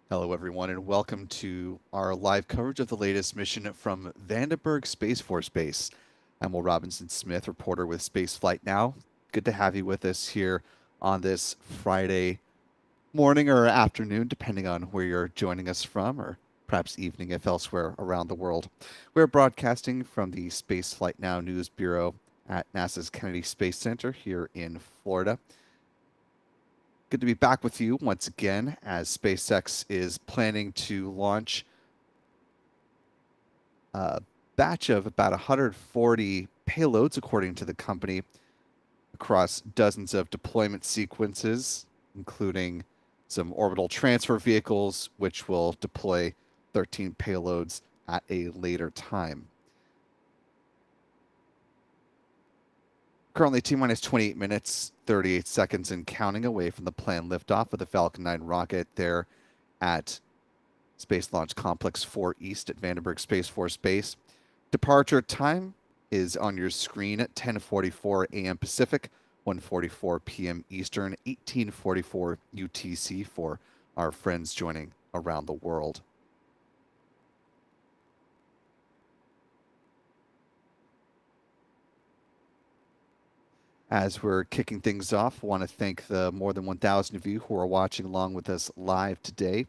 Hello, everyone, and welcome to our live coverage of the latest mission from Vandenberg Space Force Base. I'm Will Robinson Smith, reporter with Spaceflight Now. Good to have you with us here on this Friday morning or afternoon, depending on where you're joining us from, or perhaps evening if elsewhere around the world. We're broadcasting from the Spaceflight Now News Bureau at NASA's Kennedy Space Center here in Florida. Good to be back with you once again as SpaceX is planning to launch a batch of about 140 payloads, according to the company, across dozens of deployment sequences, including some orbital transfer vehicles, which will deploy 13 payloads at a later time. Currently, T minus 28 minutes, 38 seconds, and counting away from the planned liftoff of the Falcon 9 rocket there at Space Launch Complex 4 East at Vandenberg Space Force Base. Departure time is on your screen at 10:44 a.m. Pacific, 1:44 p.m. Eastern, 18:44 UTC for our friends joining around the world. As we're kicking things off, I want to thank the more than 1,000 of you who are watching along with us live today.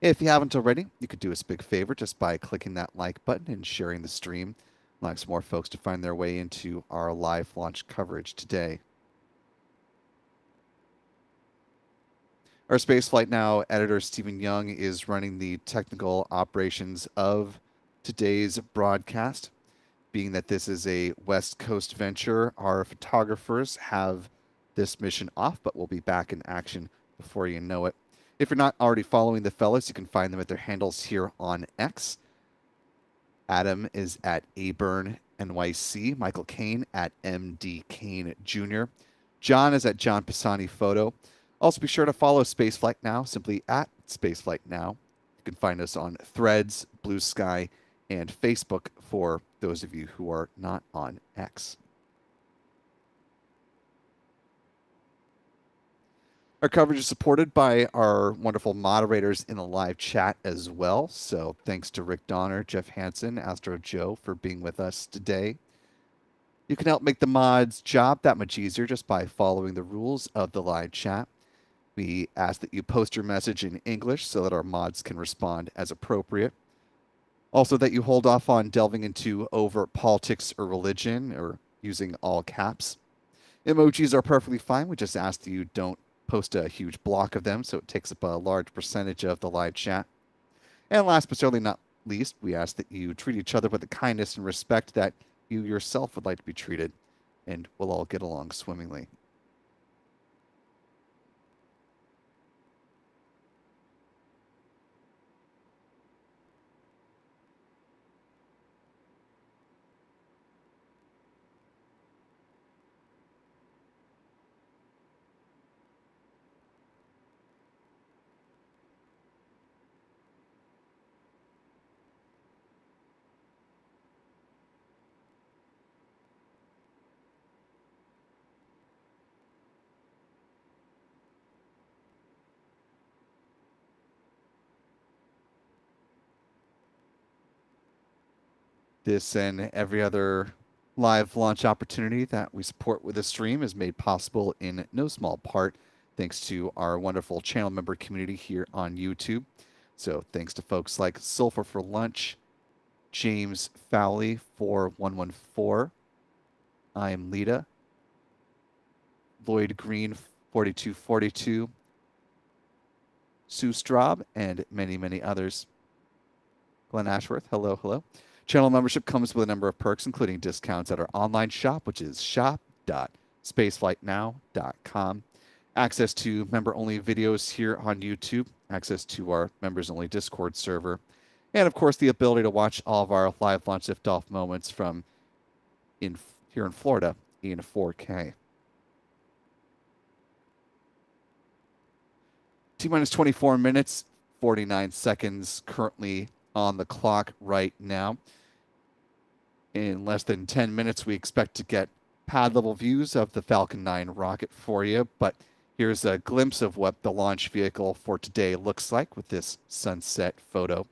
If you haven't already, you could do us a big favor just by clicking that like button and sharing the stream. Allow some more folks to find their way into our live launch coverage today. Our Spaceflight Now editor, Stephen Young, is running the technical operations of today's broadcast. Being that this is a West Coast venture, our photographers have this mission off, but we'll be back in action before you know it. If you're not already following the fellas, you can find them at their handles here on X. Adam is at Aburn NYC, Michael Kane at MD Kane Jr., John is at John Pisani Photo. Also, be sure to follow Spaceflight Now, simply at Spaceflight Now. You can find us on Threads, Blue Sky, and Facebook for those of you who are not on X. Our coverage is supported by our wonderful moderators in the live chat as well. So thanks to Rick Donner, Jeff Hansen, Astro Joe for being with us today. You can help make the mods' job that much easier just by following the rules of the live chat. We ask that you post your message in English so that our mods can respond as appropriate. Also, that you hold off on delving into overt politics or religion or using all caps. Emojis are perfectly fine. We just ask that you don't post a huge block of them so it takes up a large percentage of the live chat. And last but certainly not least, we ask that you treat each other with the kindness and respect that you yourself would like to be treated, and we'll all get along swimmingly. This and every other live launch opportunity that we support with the stream is made possible in no small part thanks to our wonderful channel member community here on YouTube. So thanks to folks like Sulfur for Lunch, James Fowley 4114, I am Lita, Lloyd Green 4242, Sue Straub, and many, many others. Glenn Ashworth, hello, hello. Channel membership comes with a number of perks, including discounts at our online shop, which is shop.spaceflightnow.com. Access to member-only videos here on YouTube, access to our members-only Discord server, and of course the ability to watch all of our live launch liftoff moments from here in Florida in 4K. T-minus 24 minutes, 49 seconds currently on the clock right now. In less than 10 minutes, we expect to get pad level views of the Falcon 9 rocket for you. But Here's a glimpse of what the launch vehicle for today looks like with this sunset photo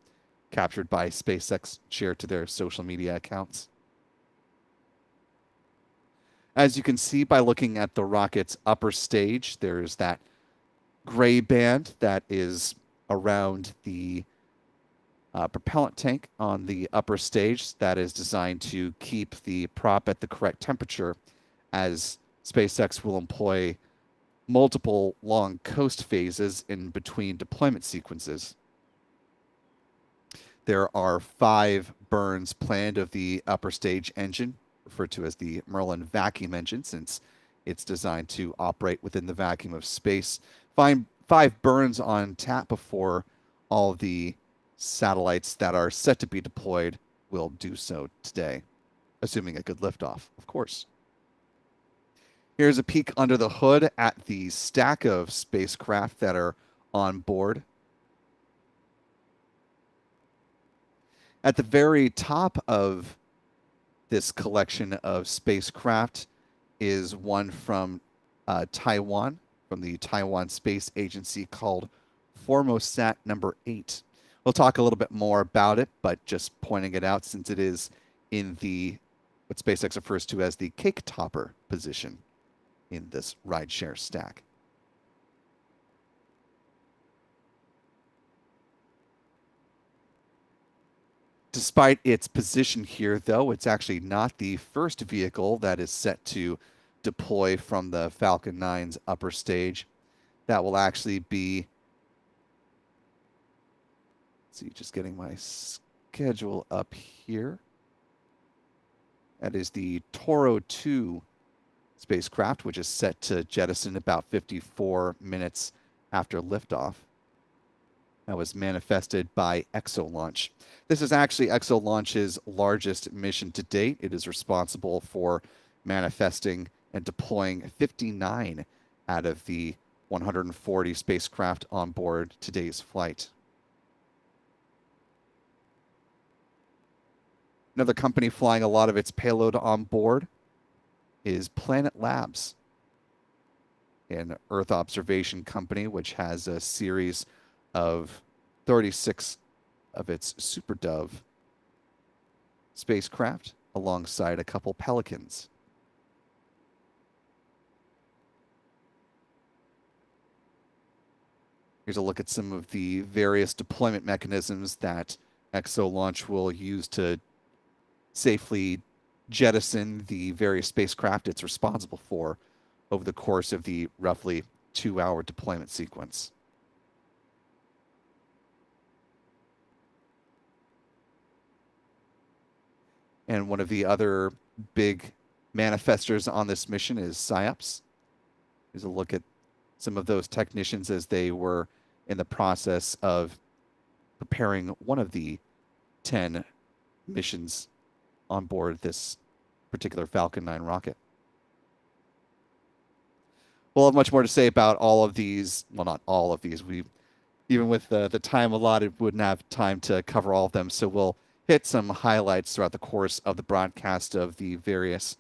captured by SpaceX, shared to their social media accounts. As you can see by looking at the rocket's upper stage, there's that gray band that is around the propellant tank on the upper stage that is designed to keep the prop at the correct temperature, as SpaceX will employ multiple long coast phases in between deployment sequences. There are 5 burns planned of the upper stage engine, referred to as the Merlin vacuum engine, since it's designed to operate within the vacuum of space. 5 burns on tap before all the satellites that are set to be deployed will do so today, assuming a good liftoff, of course. Here's a peek under the hood at the stack of spacecraft that are on board. At the very top of this collection of spacecraft is one from Taiwan, from the Taiwan Space Agency, called Formosat number 8. We'll talk a little bit more about it, but just pointing it out since it is in the what SpaceX refers to as the cake topper position in this rideshare stack. Despite its position here, though, it's actually not the first vehicle that is set to deploy from the Falcon 9's upper stage. That will actually be, let's see, just getting my schedule up here. That is the Toro 2 spacecraft, which is set to jettison about 54 minutes after liftoff. That was manifested by ExoLaunch. This is actually ExoLaunch's largest mission to date. It is responsible for manifesting and deploying 59 out of the 140 spacecraft on board today's flight. Another company flying a lot of its payload on board is Planet Labs, an Earth observation company which has a series of 36 of its Super Dove spacecraft alongside a couple Pelicans. Here's a look at some of the various deployment mechanisms that ExoLaunch will use to safely jettison the various spacecraft it's responsible for over the course of the roughly 2-hour deployment sequence. And one of the other big manifestors on this mission is SciOps. Here's a look at some of those technicians as they were in the process of preparing one of the 10 missions on board this particular Falcon 9 rocket. We'll have much more to say about all of these. Well, not all of these. Even with the time allotted, wouldn't have time to cover all of them. So we'll hit some highlights throughout the course of the broadcast of the various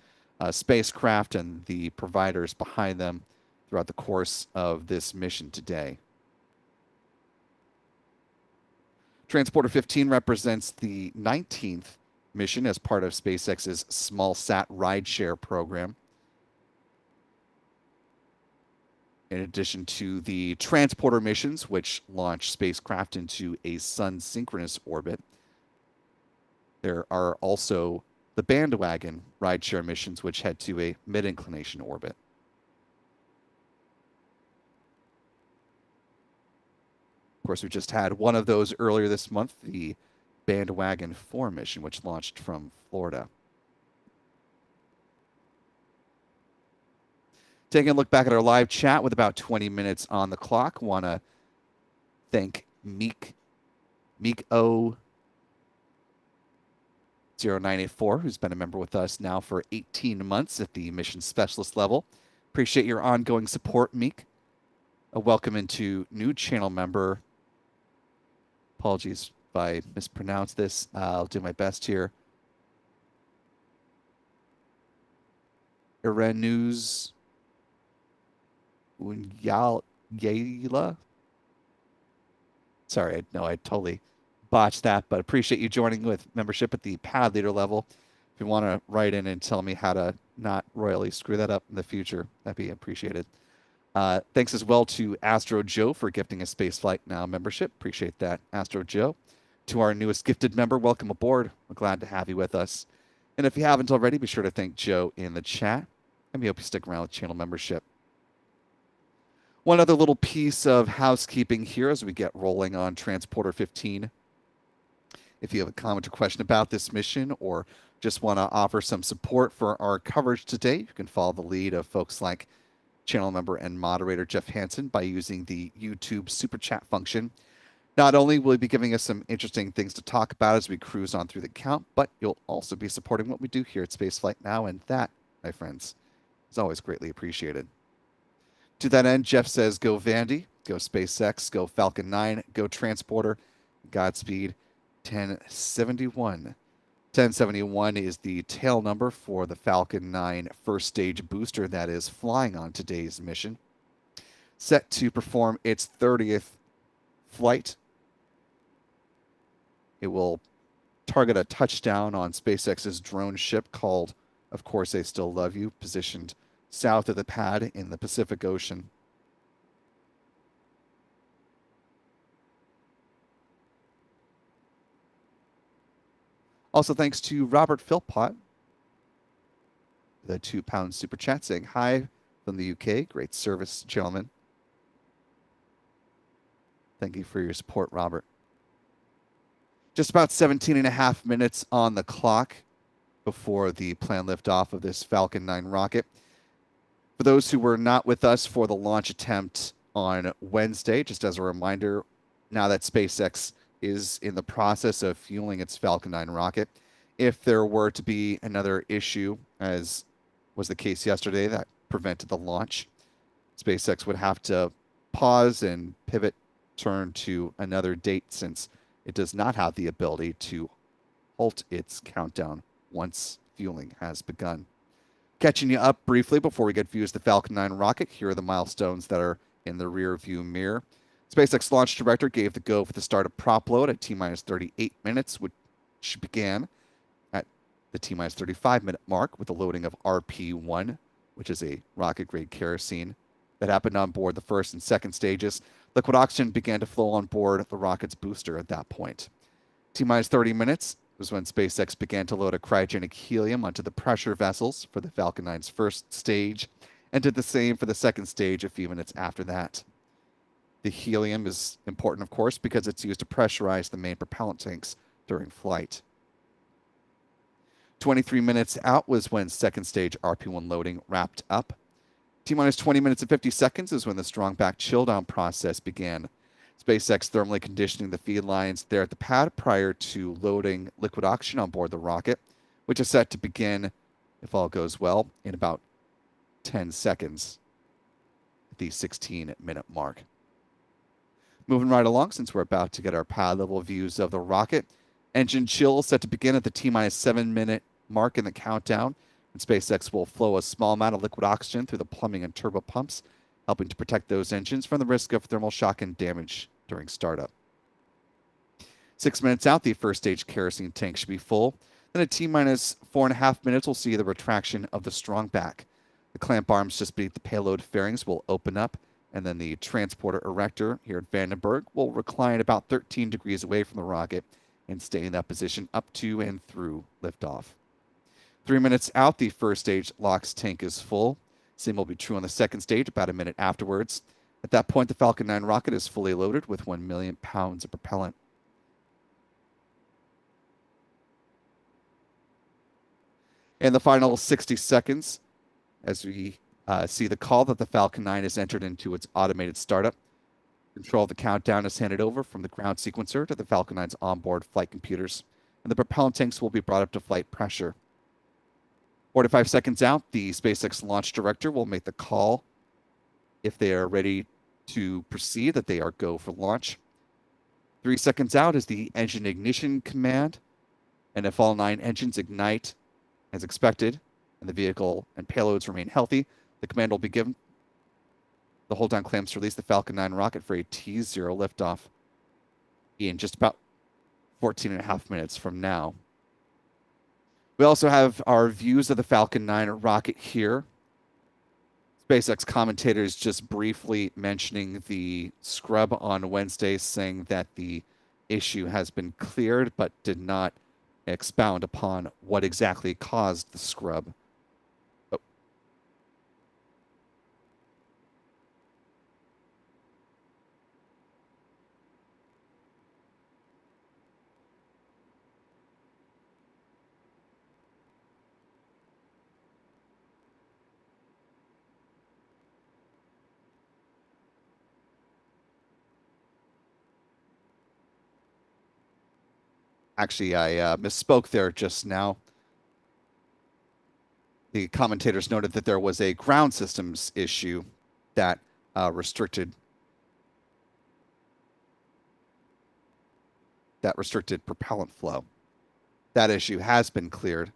spacecraft and the providers behind them throughout the course of this mission today. Transporter 15 represents the 19th mission as part of SpaceX's smallsat rideshare program. In addition to the transporter missions, which launch spacecraft into a sun-synchronous orbit, there are also the bandwagon rideshare missions, which head to a mid-inclination orbit. Of course, we just had one of those earlier this month, the Bandwagon 4 mission, which launched from Florida. Taking a look back at our live chat with about 20 minutes on the clock, want to thank Meek O 0984, who's been a member with us now for 18 months at the mission specialist level. Appreciate your ongoing support, Meek. A welcome into new channel member. Apologies if I mispronounced this. I'll do my best here. Iran News Unyala. Sorry, I totally botched that, but appreciate you joining with membership at the pad leader level. If you want to write in and tell me how to not royally screw that up in the future, that'd be appreciated. Thanks as well to Astro Joe for gifting a Spaceflight Now membership. Appreciate that, Astro Joe. To our newest gifted member, welcome aboard. We're glad to have you with us. And if you haven't already, be sure to thank Joe in the chat. And we hope you stick around with channel membership. One other little piece of housekeeping here as we get rolling on Transporter 15. If you have a comment or question about this mission or just want to offer some support for our coverage today, you can follow the lead of folks like channel member and moderator Jeff Hansen by using the YouTube super chat function. Not only will you be giving us some interesting things to talk about as we cruise on through the count, but you'll also be supporting what we do here at Spaceflight Now, and that, my friends, is always greatly appreciated. To that end, Jeff says, go Vandy, go SpaceX, go Falcon 9, go Transporter, Godspeed, 1071. 1071 is the tail number for the Falcon 9 first stage booster that is flying on today's mission. Set to perform its 30th flight. It will target a touchdown on SpaceX's drone ship called, of course, They Still Love You, positioned south of the pad in the Pacific Ocean. Also, thanks to Robert Philpott, the £2 super chat saying hi from the UK. Great service, gentlemen. Thank you for your support, Robert. Just about 17 and a half minutes on the clock before the planned liftoff of this Falcon 9 rocket. For those who were not with us for the launch attempt on Wednesday, just as a reminder, now that SpaceX is in the process of fueling its Falcon 9 rocket, if there were to be another issue, as was the case yesterday, that prevented the launch, SpaceX would have to pause and pivot, turn to another date since it does not have the ability to halt its countdown once fueling has begun. Catching you up briefly before we get views of the Falcon 9 rocket, here are the milestones that are in the rear view mirror. SpaceX launch director gave the go for the start of prop load at T-minus 38 minutes, which began at the T-minus 35-minute mark with the loading of RP-1, which is a rocket-grade kerosene that happened on board the first and second stages. Liquid oxygen began to flow on board the rocket's booster at that point. T-minus 30 minutes was when SpaceX began to load a cryogenic helium onto the pressure vessels for the Falcon 9's first stage, and did the same for the second stage a few minutes after that. The helium is important, of course, because it's used to pressurize the main propellant tanks during flight. 23 minutes out was when second stage RP-1 loading wrapped up. T-minus 20 minutes and 50 seconds is when the strong back chill down process began. SpaceX thermally conditioning the feed lines there at the pad prior to loading liquid oxygen on board the rocket, which is set to begin, if all goes well, in about 10 seconds at the 16-minute mark. Moving right along, since we're about to get our pad level views of the rocket, engine chill set to begin at the T-minus 7-minute mark in the countdown, and SpaceX will flow a small amount of liquid oxygen through the plumbing and turbo pumps, helping to protect those engines from the risk of thermal shock and damage during startup. 6 minutes out, the first stage kerosene tank should be full. Then at T-minus 4.5 minutes, we'll see the retraction of the strong back. The clamp arms just beneath the payload fairings will open up, and then the transporter erector here at Vandenberg will recline about 13 degrees away from the rocket and stay in that position up to and through liftoff. 3 minutes out, the first stage LOX tank is full. Same will be true on the second stage about a minute afterwards. At that point, the Falcon 9 rocket is fully loaded with 1 million pounds of propellant. In the final 60 seconds, as we see the call that the Falcon 9 has entered into its automated startup, control of the countdown is handed over from the ground sequencer to the Falcon 9's onboard flight computers, and the propellant tanks will be brought up to flight pressure. 45 seconds out, the SpaceX launch director will make the call if they are ready to proceed, that they are go for launch. 3 seconds out is the engine ignition command, and if all 9 engines ignite as expected and the vehicle and payloads remain healthy, the command will be given. the hold down clamps to release the Falcon 9 rocket for a T0 liftoff in just about 14 and a half minutes from now. We also have our views of the Falcon 9 rocket here. SpaceX commentators just briefly mentioning the scrub on Wednesday, saying that the issue has been cleared, but did not expound upon what exactly caused the scrub. Oh. Actually, I misspoke there just now. The commentators noted that there was a ground systems issue that restricted propellant flow. That issue has been cleared.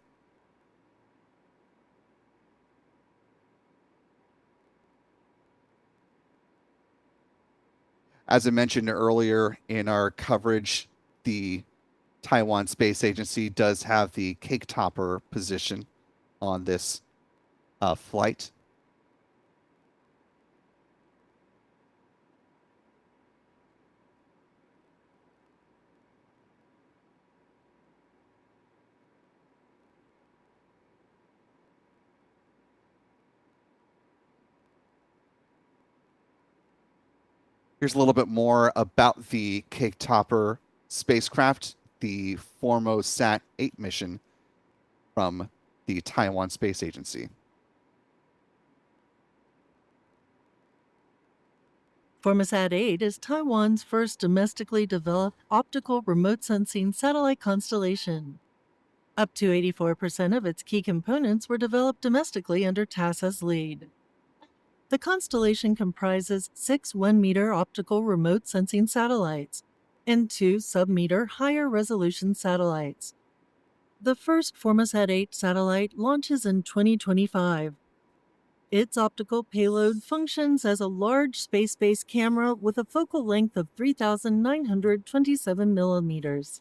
As I mentioned earlier in our coverage, the Taiwan Space Agency does have the cake topper position on this flight. Here's a little bit more about the cake topper spacecraft, the Formosat 8 mission from the Taiwan Space Agency. Formosat 8 is Taiwan's first domestically developed optical remote sensing satellite constellation. Up to 84% of its key components were developed domestically under TASA's lead. The constellation comprises 6 1-meter optical remote sensing satellites and 2 sub-meter higher resolution satellites. The first Formosat 8 satellite launches in 2025. Its optical payload functions as a large space-based camera with a focal length of 3,927 millimeters.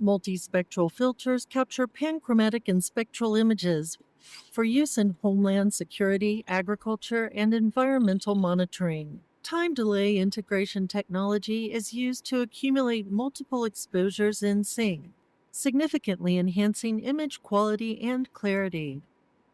Multispectral filters capture panchromatic and spectral images for use in homeland security, agriculture, and environmental monitoring. Time delay integration technology is used to accumulate multiple exposures in sync, significantly enhancing image quality and clarity.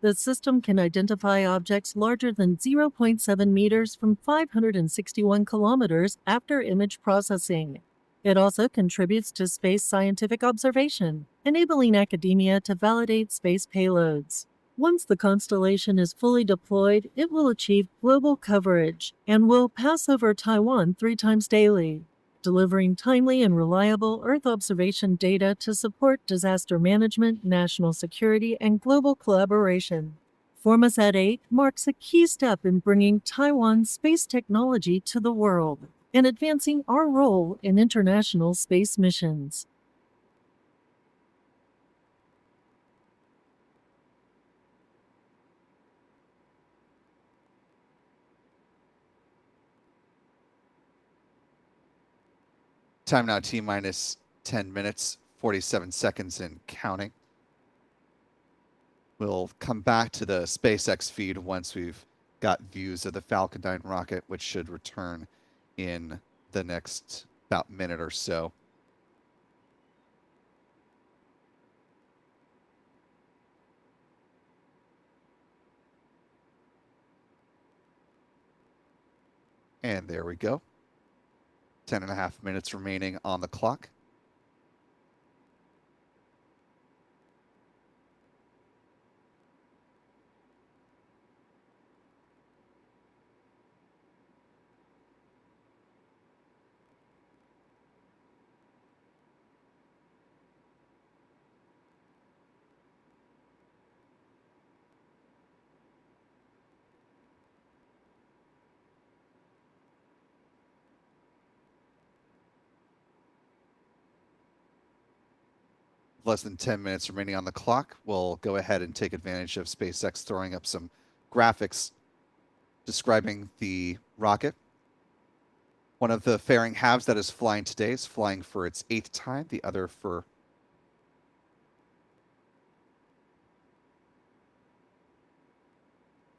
The system can identify objects larger than 0.7 meters from 561 kilometers after image processing. It also contributes to space scientific observation, enabling academia to validate space payloads. Once the constellation is fully deployed, it will achieve global coverage and will pass over Taiwan 3 times daily, delivering timely and reliable Earth observation data to support disaster management, national security, and global collaboration. Formosat 8 marks a key step in bringing Taiwan's space technology to the world and advancing our role in international space missions. Time now T minus 10 minutes, 47 seconds and counting. We'll come back to the SpaceX feed once we've got views of the Falcon 9 rocket, which should return in the next about minute or so. And there we go. 10 and a half minutes remaining on the clock. Less than 10 minutes remaining on the clock. We'll go ahead and take advantage of SpaceX throwing up some graphics describing the rocket. One of the fairing halves that is flying today is flying for its 8th time, the other for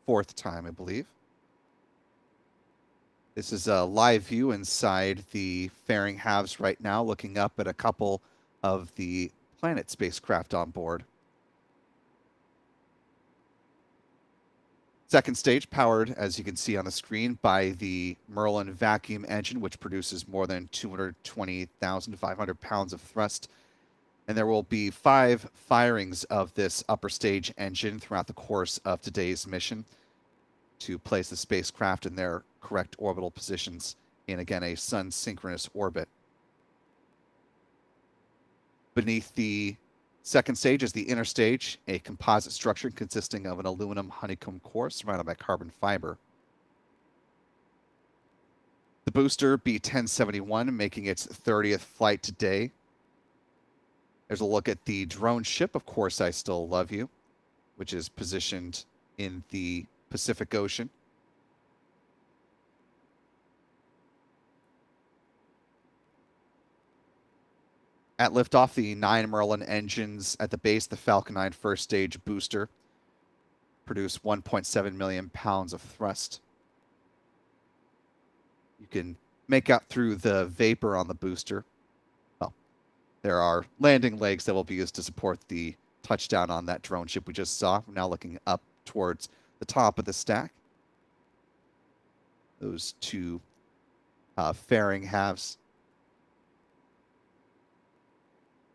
fourth time, I believe. This is a live view inside the fairing halves right now, looking up at a couple of the Planet spacecraft on board. Second stage powered, as you can see on the screen, by the Merlin vacuum engine, which produces more than 220,500 pounds of thrust. And there will be 5 firings of this upper stage engine throughout the course of today's mission to place the spacecraft in their correct orbital positions in, again, a sun-synchronous orbit. Beneath the second stage is the inner stage, a composite structure consisting of an aluminum honeycomb core surrounded by carbon fiber. The booster, B-1071, making its 30th flight today. There's a look at the drone ship, Of Course I Still Love You, which is positioned in the Pacific Ocean. At liftoff, the 9 Merlin engines at the base, the Falcon 9 first stage booster, produce 1.7 million pounds of thrust. You can make out through the vapor on the booster. Well, there are landing legs that will be used to support the touchdown on that drone ship we just saw. We're now looking up towards the top of the stack. Those two fairing halves.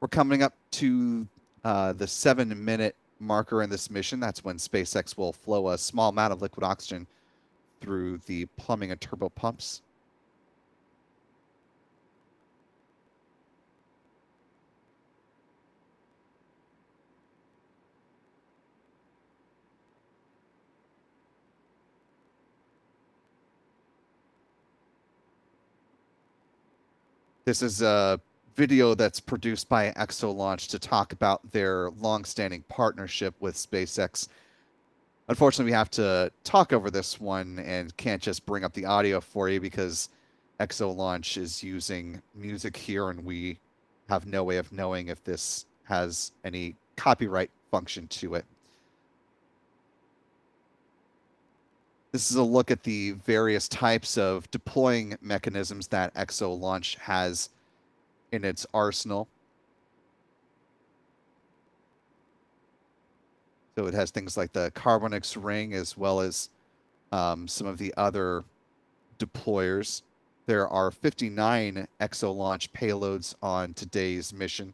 We're coming up to the 7-minute marker in this mission. That's when SpaceX will flow a small amount of liquid oxygen through the plumbing and turbo pumps. This is a video that's produced by ExoLaunch to talk about their long-standing partnership with SpaceX. Unfortunately, we have to talk over this one and can't just bring up the audio for you because ExoLaunch is using music here and we have no way of knowing if this has any copyright function to it. This is a look at the various types of deploying mechanisms that ExoLaunch has in its arsenal. So it has things like the Carbonix ring as well as some of the other deployers. There are 59 ExoLaunch payloads on today's mission.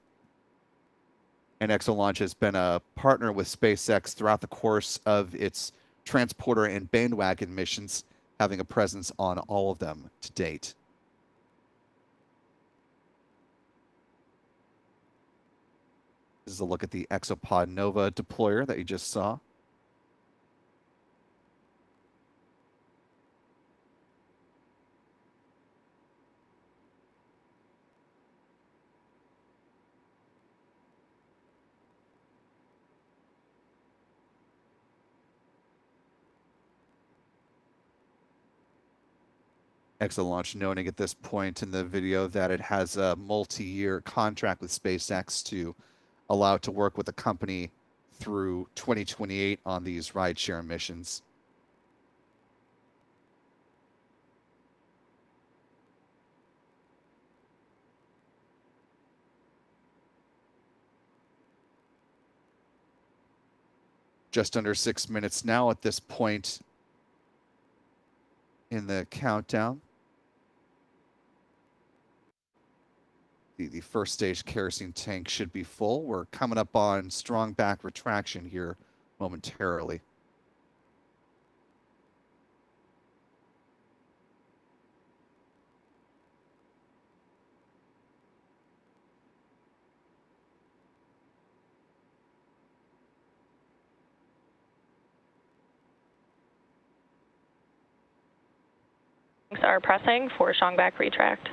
And ExoLaunch has been a partner with SpaceX throughout the course of its transporter and bandwagon missions, having a presence on all of them to date. This is a look at the Exopod Nova deployer that you just saw. ExoLaunch noting at this point in the video that it has a multi-year contract with SpaceX to allow it to work with the company through 2028 on these rideshare missions. Just under 6 minutes now at this point in the countdown. The first stage kerosene tank should be full. We're coming up on strong back retraction here momentarily. Are pressing for strong back retract.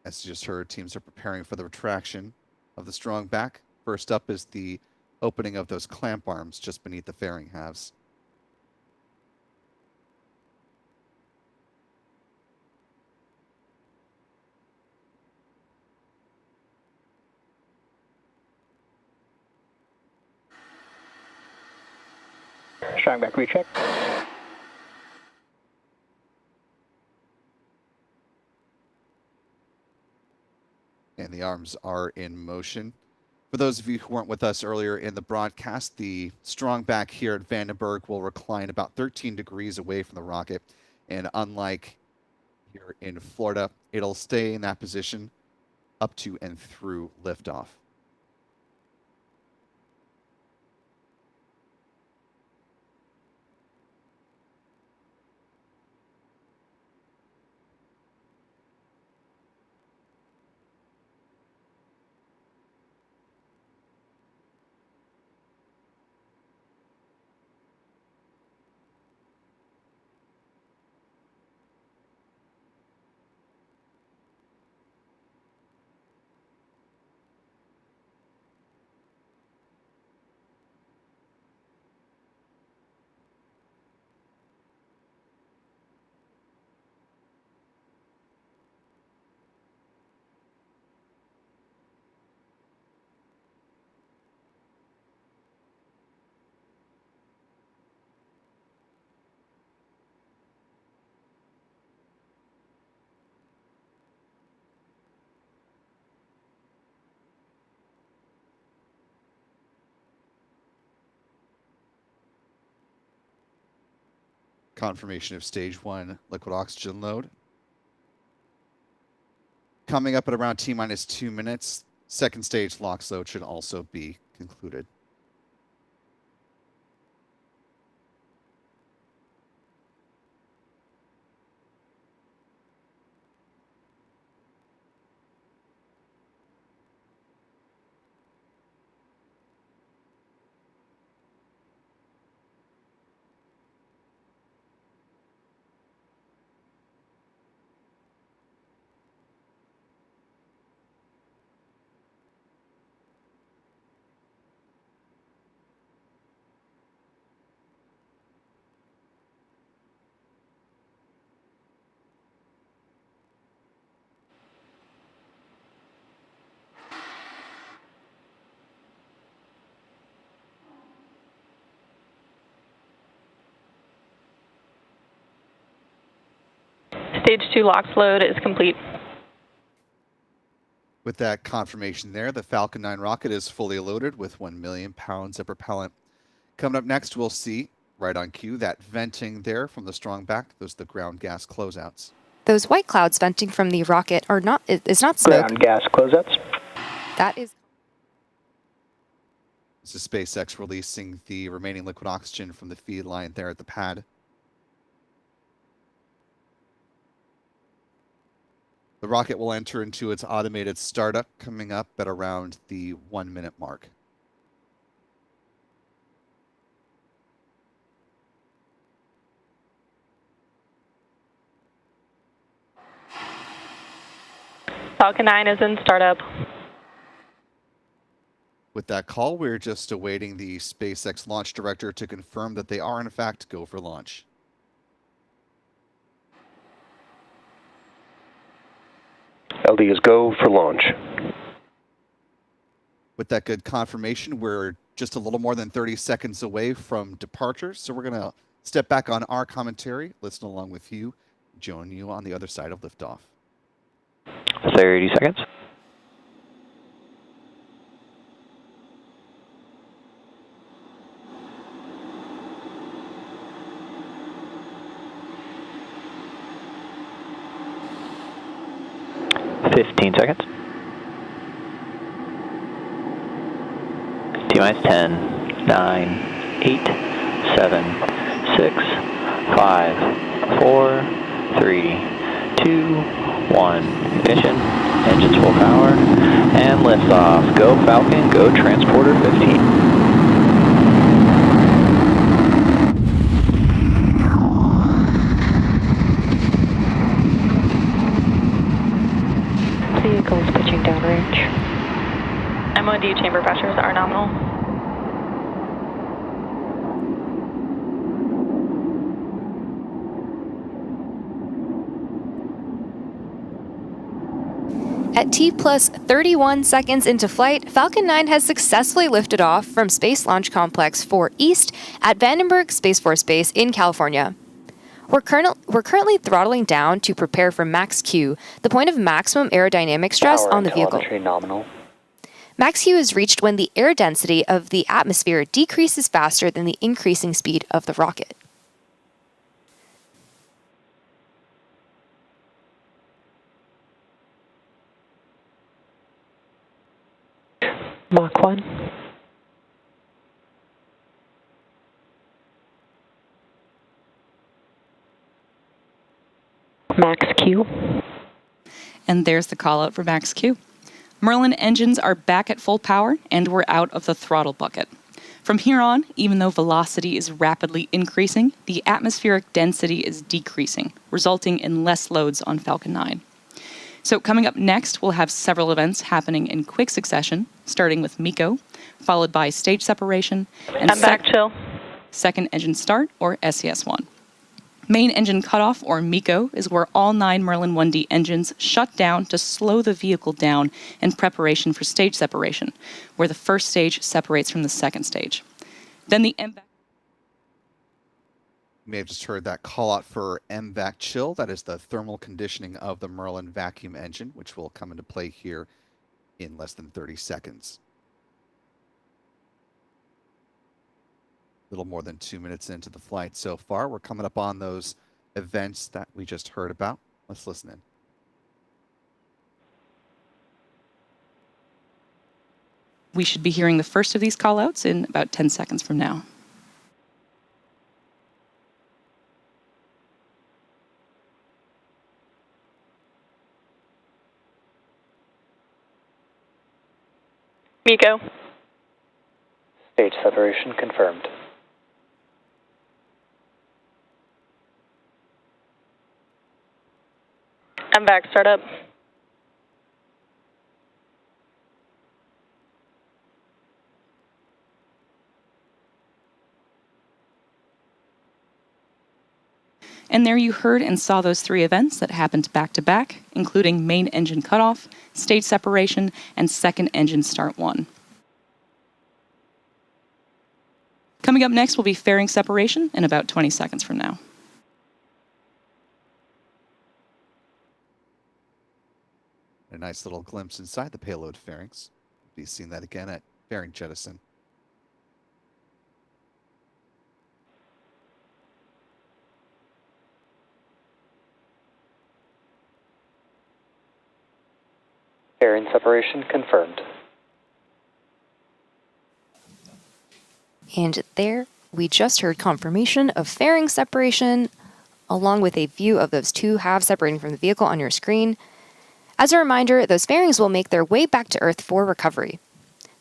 As you just heard, teams are preparing for the retraction of the strong back. First up is the opening of those clamp arms just beneath the fairing halves. Strong back recheck. And the arms are in motion. For those of you who weren't with us earlier in the broadcast, the strong back here at Vandenberg will recline about 13 degrees away from the rocket. And unlike here in Florida, it'll stay in that position up to and through liftoff. Confirmation of stage 1 liquid oxygen load. Coming up at around T-minus 2 minutes, second stage LOX load should also be concluded. Stage 2 LOX load is complete. With that confirmation there, the Falcon 9 rocket is fully loaded with 1 million pounds of propellant. Coming up next, we'll see, right on cue, that venting there from the strong back. Those are the ground gas closeouts. Those white clouds venting from the rocket are not, it's not smoke. Ground gas closeouts. That is... This is SpaceX releasing the remaining liquid oxygen from the feed line there at the pad. The rocket will enter into its automated startup coming up at around the 1 minute mark. Falcon 9 is in startup. With that call, we're just awaiting the SpaceX launch director to confirm that they are in fact go for launch. LD is go for launch. With that good confirmation, we're just a little more than 30 seconds away from departure. So we're going to step back on our commentary, listen along with you, join you on the other side of liftoff. 30 seconds. Fifteen seconds. T-minus 10, 9, 8, 7, 6, 5, 4, 3, 2, 1. Ignition, engines full power, and liftoff. Go Falcon, go Transporter 15. Energy chamber pressures are nominal. At T plus 31 seconds into flight, Falcon 9 has successfully lifted off from Space Launch Complex 4 East at Vandenberg Space Force Base in California. We're currently throttling down to prepare for max Q, the point of maximum aerodynamic stress Power on the and vehicle. telemetry nominal. Max Q is reached when the air density of the atmosphere decreases faster than the increasing speed of the rocket. Mach 1. Max Q. And there's the call out for Max Q. Merlin engines are back at full power and we're out of the throttle bucket. From here on, even though velocity is rapidly increasing, the atmospheric density is decreasing, resulting in less loads on Falcon 9. So coming up next, we'll have several events happening in quick succession, starting with MECO, followed by stage separation, and second engine start, or SES-1. Main engine cutoff, or MECO, is where all 9 Merlin 1D engines shut down to slow the vehicle down in preparation for stage separation, where the first stage separates from the second stage. Then the MVAC. You may have just heard that call out for MVAC chill. That is the thermal conditioning of the Merlin vacuum engine, which will come into play here in less than 30 seconds. A little more than 2 minutes into the flight so far. We're coming up on those events that we just heard about. Let's listen in. We should be hearing the first of these callouts in about 10 seconds from now. MECO. Stage separation confirmed. MVAC startup. And there you heard and saw those 3 events that happened back to back, including main engine cutoff, stage separation, and second engine start 1. Coming up next will be fairing separation in about 20 seconds from now. A nice little glimpse inside the payload fairings. We'll be seeing that again at fairing jettison. Fairing separation confirmed. And there, we just heard confirmation of fairing separation, along with a view of those 2 halves separating from the vehicle on your screen. As a reminder, those fairings will make their way back to Earth for recovery.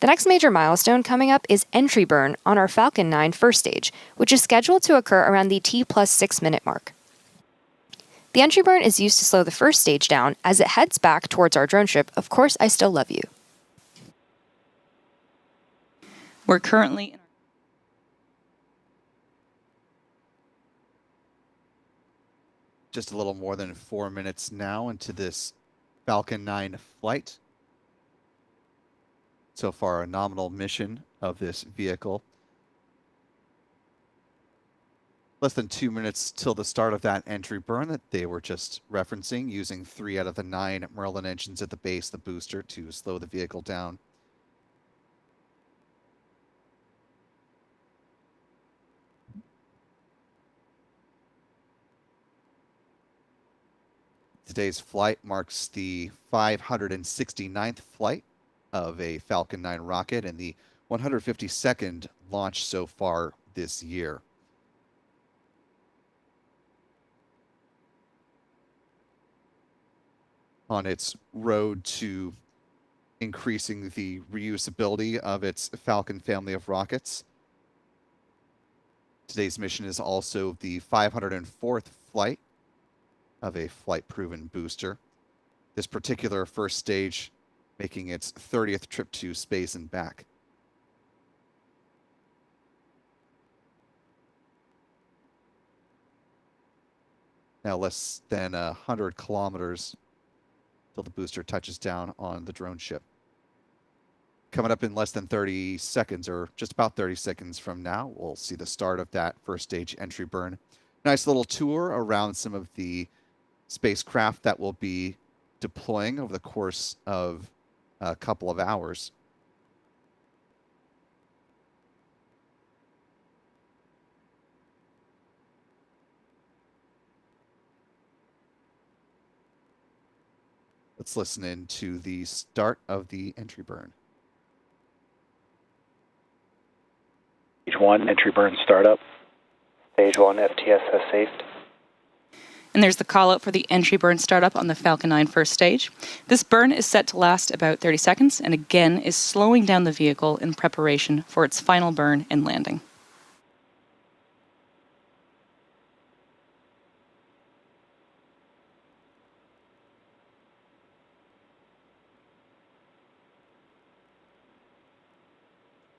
The next major milestone coming up is entry burn on our Falcon 9 first stage, which is scheduled to occur around the T plus 6 minute mark. The entry burn is used to slow the first stage down as it heads back towards our drone ship, Of Course I Still Love You. We're currently in just a little more than 4 minutes now into this Falcon 9 flight. So far, a nominal mission of this vehicle. Less than 2 minutes till the start of that entry burn that they were just referencing, using 3 out of the 9 Merlin engines at the base, the booster, to slow the vehicle down. Today's flight marks the 569th flight of a Falcon 9 rocket and the 152nd launch so far this year. On its road to increasing the reusability of its Falcon family of rockets. Today's mission is also the 504th flight of a flight-proven booster. This particular first stage making its 30th trip to space and back. Now less than 100 kilometers till the booster touches down on the drone ship. Coming up in less than 30 seconds, or just about 30 seconds from now, we'll see the start of that first stage entry burn. Nice little tour around some of the spacecraft that will be deploying over the course of a couple of hours. Let's listen in to the start of the entry burn. Stage 1, entry burn startup. Stage 1, FTS has saved. And there's the call out for the entry burn startup on the Falcon 9 first stage. This burn is set to last about 30 seconds and again is slowing down the vehicle in preparation for its final burn and landing.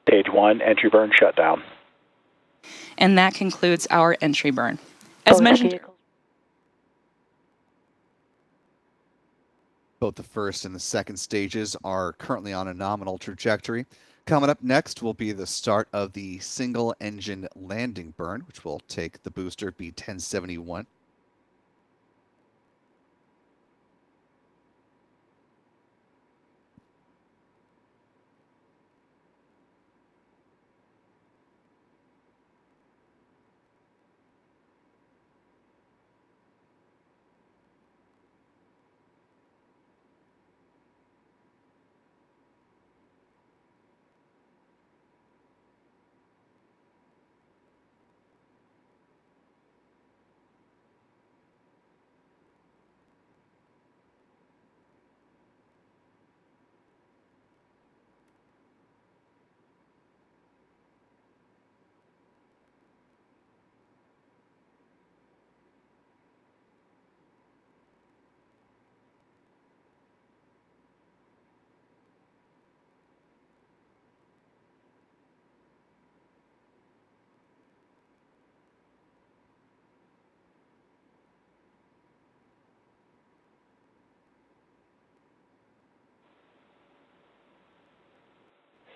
Stage 1, entry burn shutdown. And that concludes our entry burn. As mentioned, both the first and the second stages are currently on a nominal trajectory. Coming up next will be the start of the single engine landing burn, which will take the booster B-1071.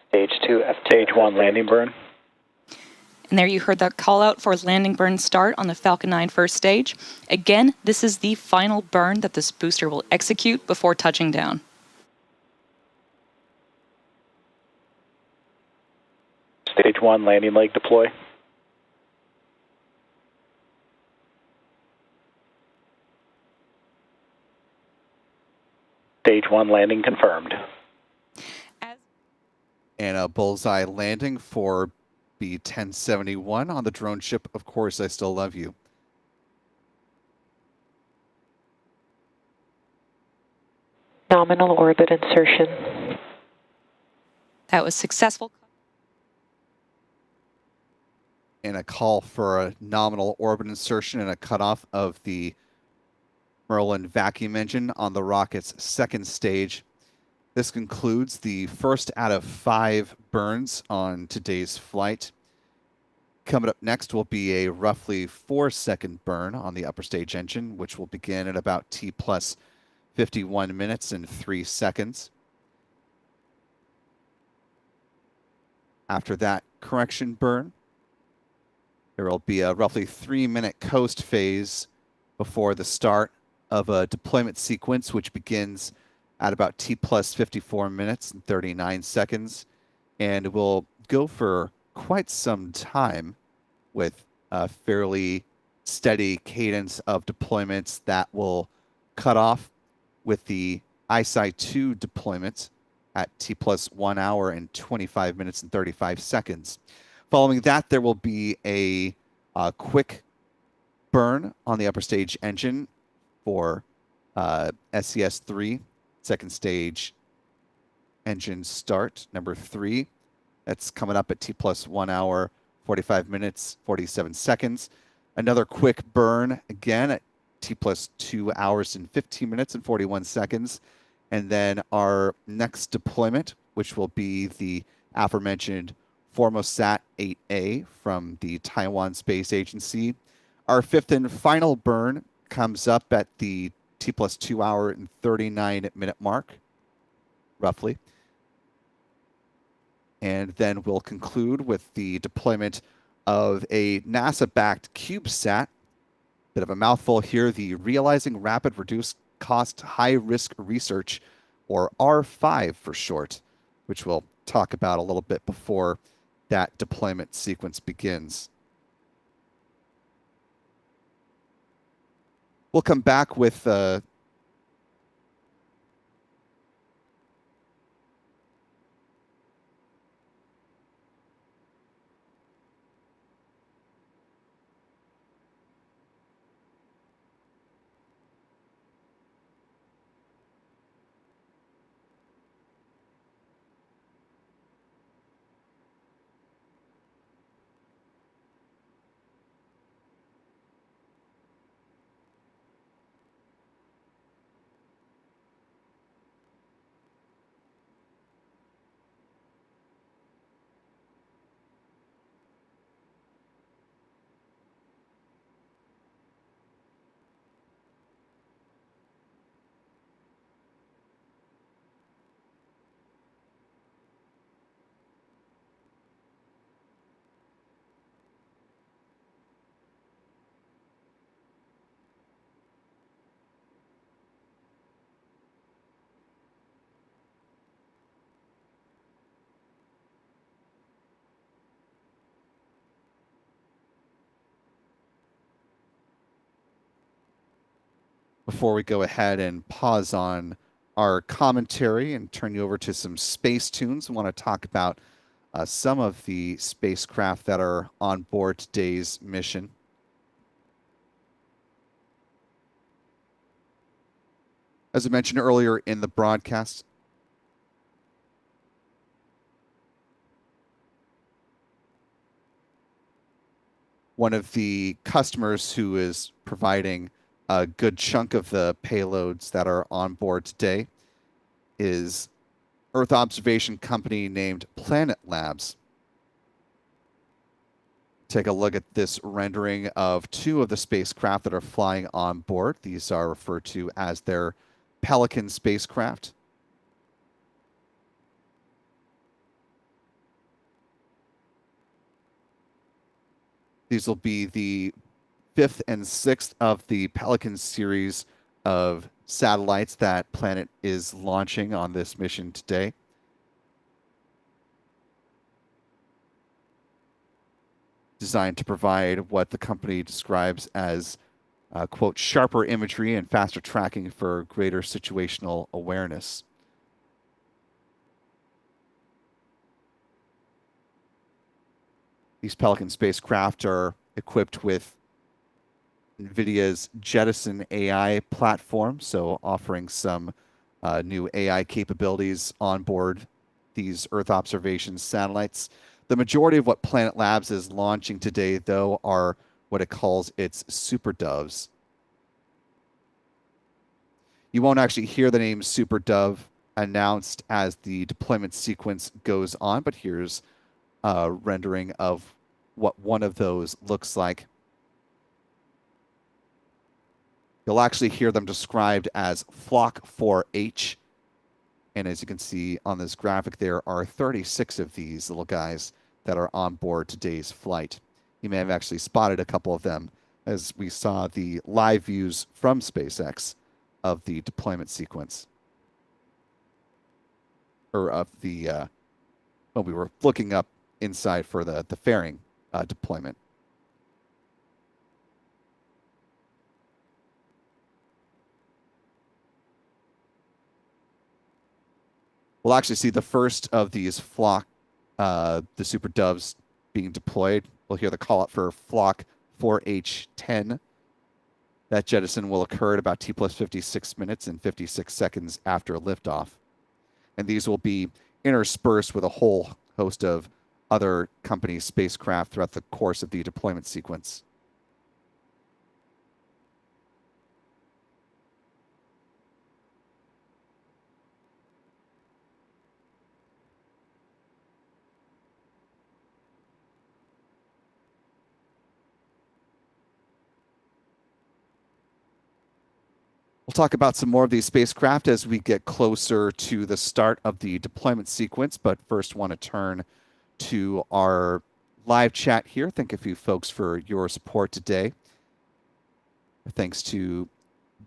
Stage 2, FTS. Stage 1, landing burn. and there you heard that call out for landing burn start on the Falcon 9 first stage. Again, this is the final burn that this booster will execute before touching down. Stage 1, landing leg deploy. Stage 1, landing confirmed. And a bullseye landing for B-1071 on the drone ship. Of course, I still love you. Nominal orbit insertion. That was successful. And a call for a nominal orbit insertion and a cutoff of the Merlin vacuum engine on the rocket's second stage. This concludes the first out of 5 burns on today's flight. Coming up next will be a roughly 4-second burn on the upper stage engine, which will begin at about T plus 51 minutes and 3 seconds. After that correction burn, there will be a roughly 3-minute coast phase before the start of a deployment sequence, which begins at about T plus 54 minutes and 39 seconds, and will go for quite some time with a fairly steady cadence of deployments that will cut off with the ISI-2 deployment at T plus 1 hour and 25 minutes and 35 seconds. Following that, there will be a quick burn on the upper stage engine for SES-3, second stage engine start, number 3. That's coming up at T plus 1 hour, 45 minutes, 47 seconds. Another quick burn again at T plus 2 hours and 15 minutes and 41 seconds. And then our next deployment, which will be the aforementioned Formosat 8A from the Taiwan Space Agency. Our fifth and final burn comes up at the T+2 hour and 39-minute mark, roughly. And then we'll conclude with the deployment of a NASA-backed CubeSat. Bit of a mouthful here, the Realizing Rapid Reduced Cost High Risk Research, or R5 for short, which we'll talk about a little bit before that deployment sequence begins. We'll come back with before we go ahead and pause on our commentary and turn you over to some space tunes, we want to talk about some of the spacecraft that are on board today's mission. As I mentioned earlier in the broadcast, one of the customers who is providing a good chunk of the payloads that are on board today is Earth observation company named Planet Labs. Take a look at this rendering of two of the spacecraft that are flying on board. These are referred to as their Pelican spacecraft. These will be the fifth and sixth of the Pelican series of satellites that Planet is launching on this mission today. Designed to provide what the company describes as, quote, sharper imagery and faster tracking for greater situational awareness. These Pelican spacecraft are equipped with NVIDIA's Jetson AI platform, so offering some new AI capabilities on board these Earth observation satellites. The majority of what Planet Labs is launching today, though, are what it calls its Super Doves. You won't actually hear the name Super Dove announced as the deployment sequence goes on, but here's a rendering of what one of those looks like. You'll actually hear them described as Flock 4H. And as you can see on this graphic, there are 36 of these little guys that are on board today's flight. You may have actually spotted a couple of them as we saw the live views from SpaceX of the deployment sequence. Or of the, when we were looking up inside for the fairing deployment. We'll actually see the first of these flock, the Super Doves being deployed. We'll hear the call out for Flock 4H10. That jettison will occur at about T plus 56 minutes and 56 seconds after liftoff. And these will be interspersed with a whole host of other company spacecraft throughout the course of the deployment sequence. We'll talk about some more of these spacecraft as we get closer to the start of the deployment sequence, but first want to turn to our live chat here. Thank you folks for your support today. Thanks to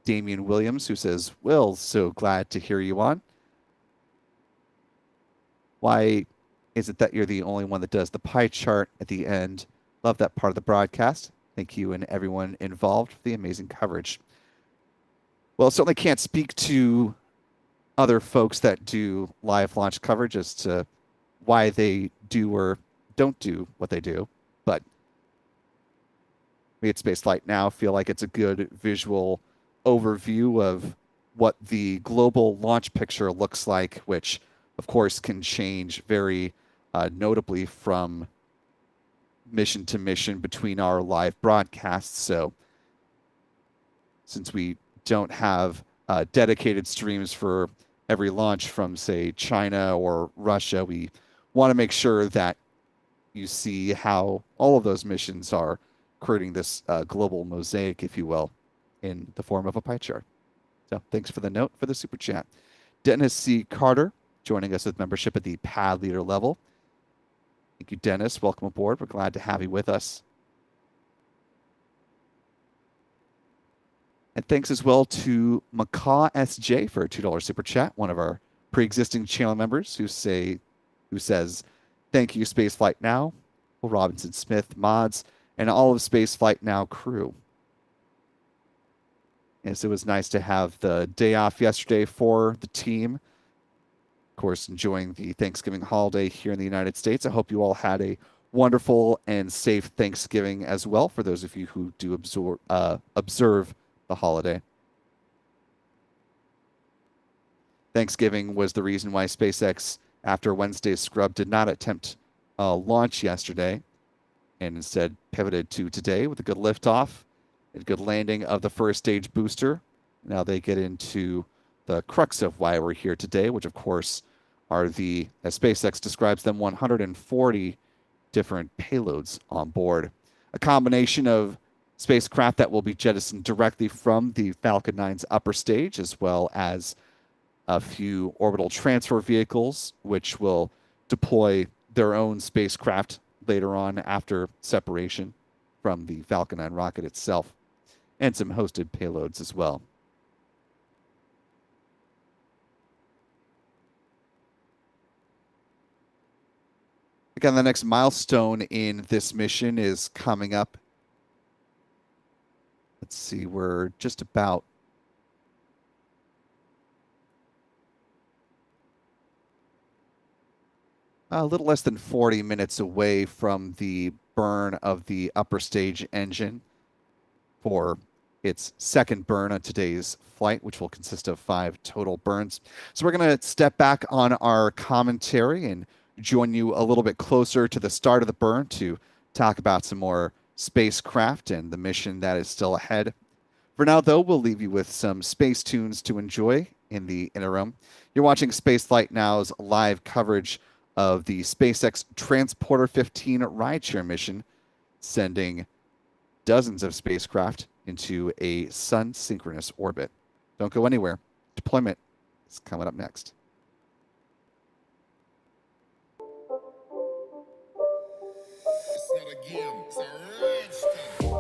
Damian Williams, who says, Will, so glad to hear you on. Why is it that you're the only one that does the pie chart at the end? Love that part of the broadcast. Thank you and everyone involved for the amazing coverage. Well, certainly can't speak to other folks that do live launch coverage as to why they do or don't do what they do, but we at Spaceflight now feel like it's a good visual overview of what the global launch picture looks like, which of course can change very notably from mission to mission between our live broadcasts. So since we don't have dedicated streams for every launch from, say, China or Russia, we want to make sure that you see how all of those missions are creating this global mosaic, if you will, in the form of a pie chart. So thanks for the note for the super chat. Dennis C. Carter joining us with membership at the pad leader level. Thank you, Dennis. Welcome aboard. We're glad to have you with us. And thanks as well to Macaw SJ for a $2 super chat, one of our pre-existing channel members who says, thank you, Spaceflight Now, Will Robinson Smith, mods, and all of Spaceflight Now crew. Yes, it was nice to have the day off yesterday for the team. Of course, enjoying the Thanksgiving holiday here in the United States. I hope you all had a wonderful and safe Thanksgiving as well, for those of you who do observe the holiday. Thanksgiving was the reason why SpaceX, after Wednesday's scrub, did not attempt launch yesterday and instead pivoted to today with a good liftoff, a good landing of the first stage booster. Now they get into the crux of why we're here today, which of course are the, as SpaceX describes them, 140 different payloads on board. A combination of spacecraft that will be jettisoned directly from the Falcon 9's upper stage, as well as a few orbital transfer vehicles, which will deploy their own spacecraft later on after separation from the Falcon 9 rocket itself, and some hosted payloads as well. Again, the next milestone in this mission is coming up. Let's see, we're just about a little less than 40 minutes away from the burn of the upper stage engine for its second burn on today's flight, which will consist of 5 total burns. So we're going to step back on our commentary and join you a little bit closer to the start of the burn to talk about some more spacecraft and the mission that is still ahead. For now, though, we'll leave you with some space tunes to enjoy in the interim. You're watching Spaceflight Now's live coverage of the SpaceX Transporter 15 rideshare mission, sending dozens of spacecraft into a sun-synchronous orbit. Don't go anywhere. Deployment is coming up next. It's not a game, it's a rich thing.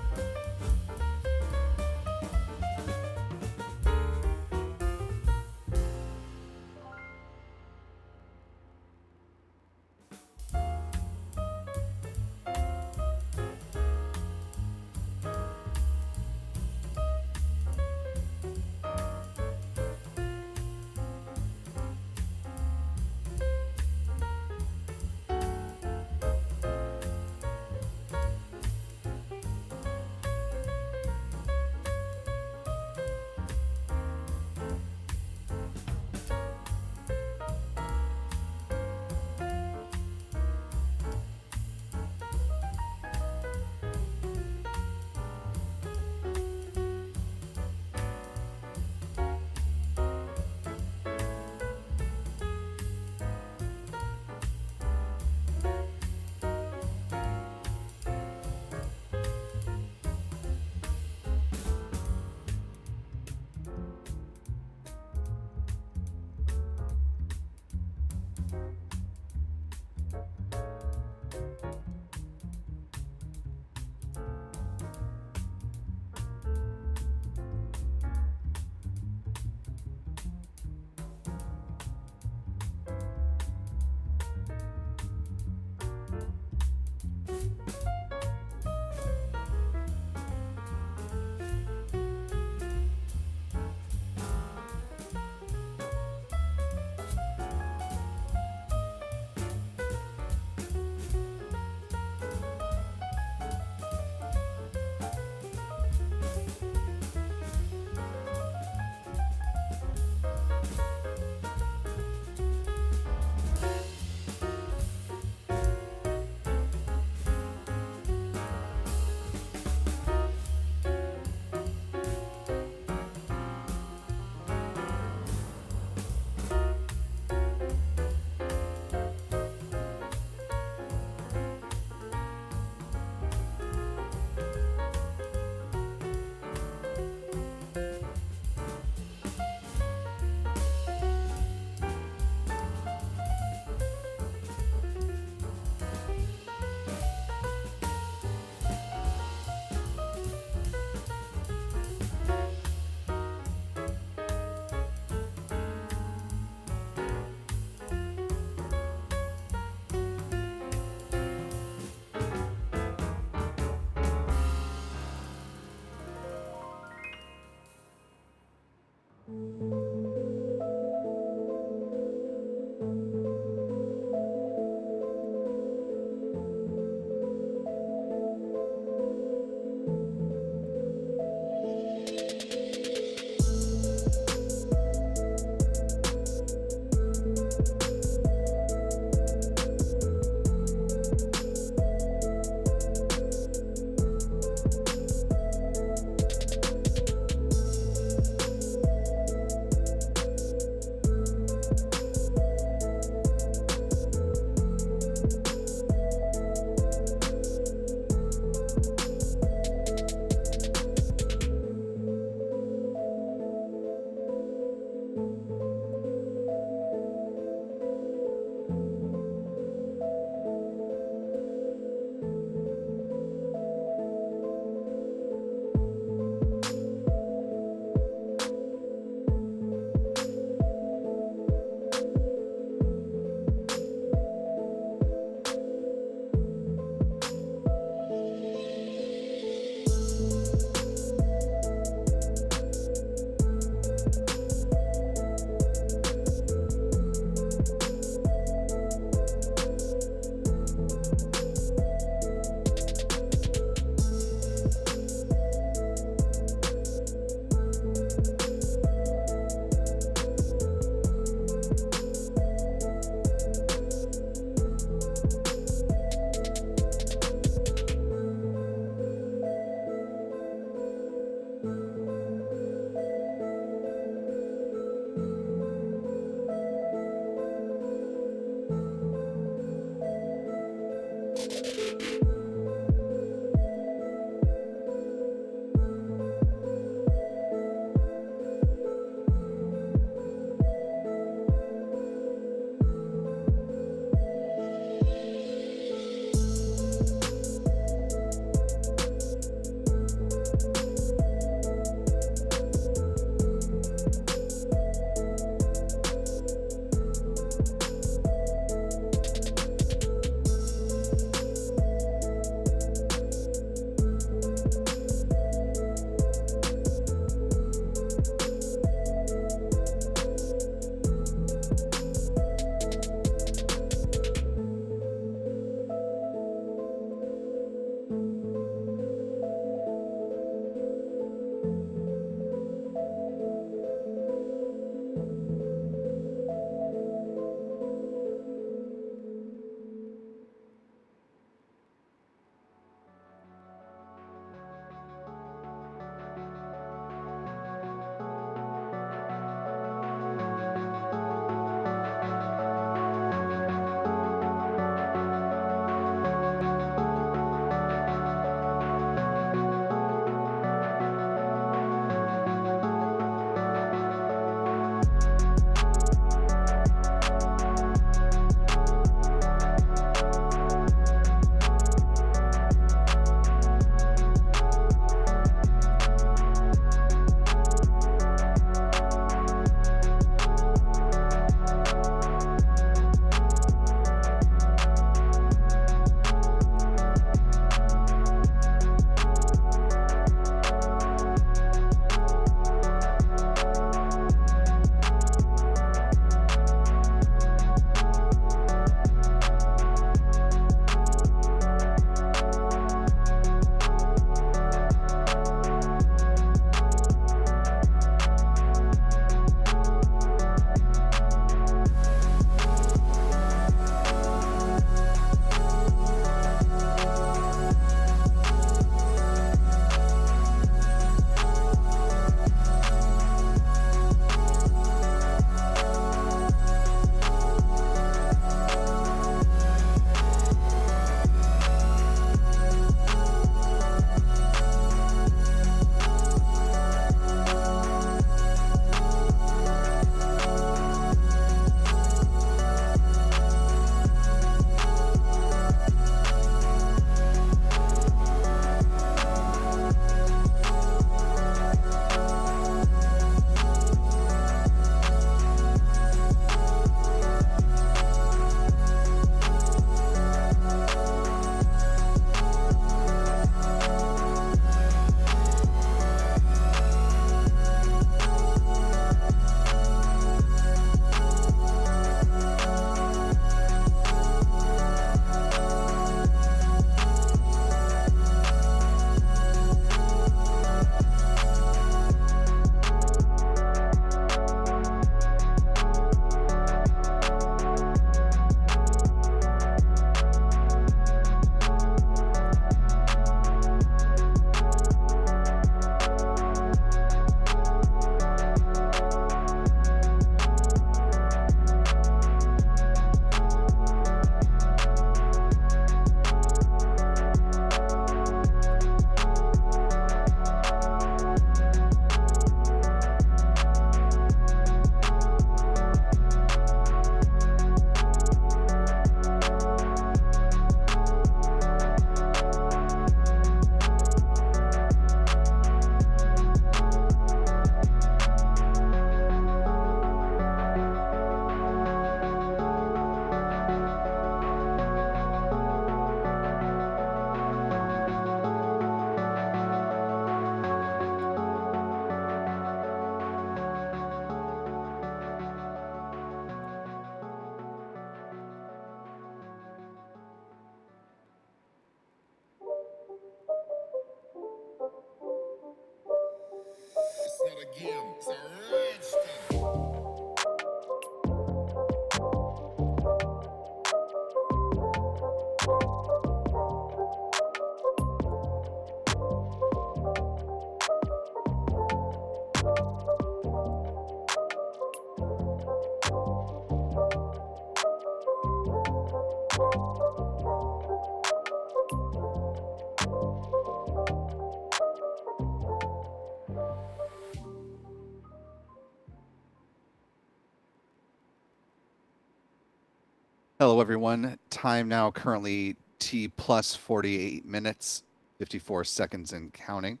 Hello, everyone. Time now currently T plus 48 minutes, 54 seconds and counting.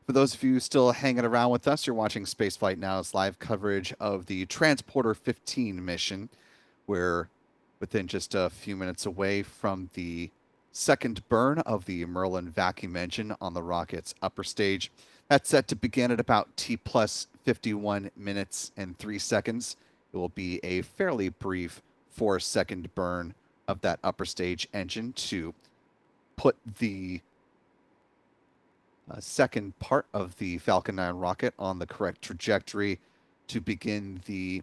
For those of you still hanging around with us, you're watching Spaceflight Now's live coverage of the Transporter 15 mission. We're within just a few minutes away from the second burn of the Merlin vacuum engine on the rocket's upper stage. That's set to begin at about T plus 51 minutes and 3 seconds. It will be a fairly brief 4-second burn of that upper stage engine to put the second part of the Falcon 9 rocket on the correct trajectory to begin the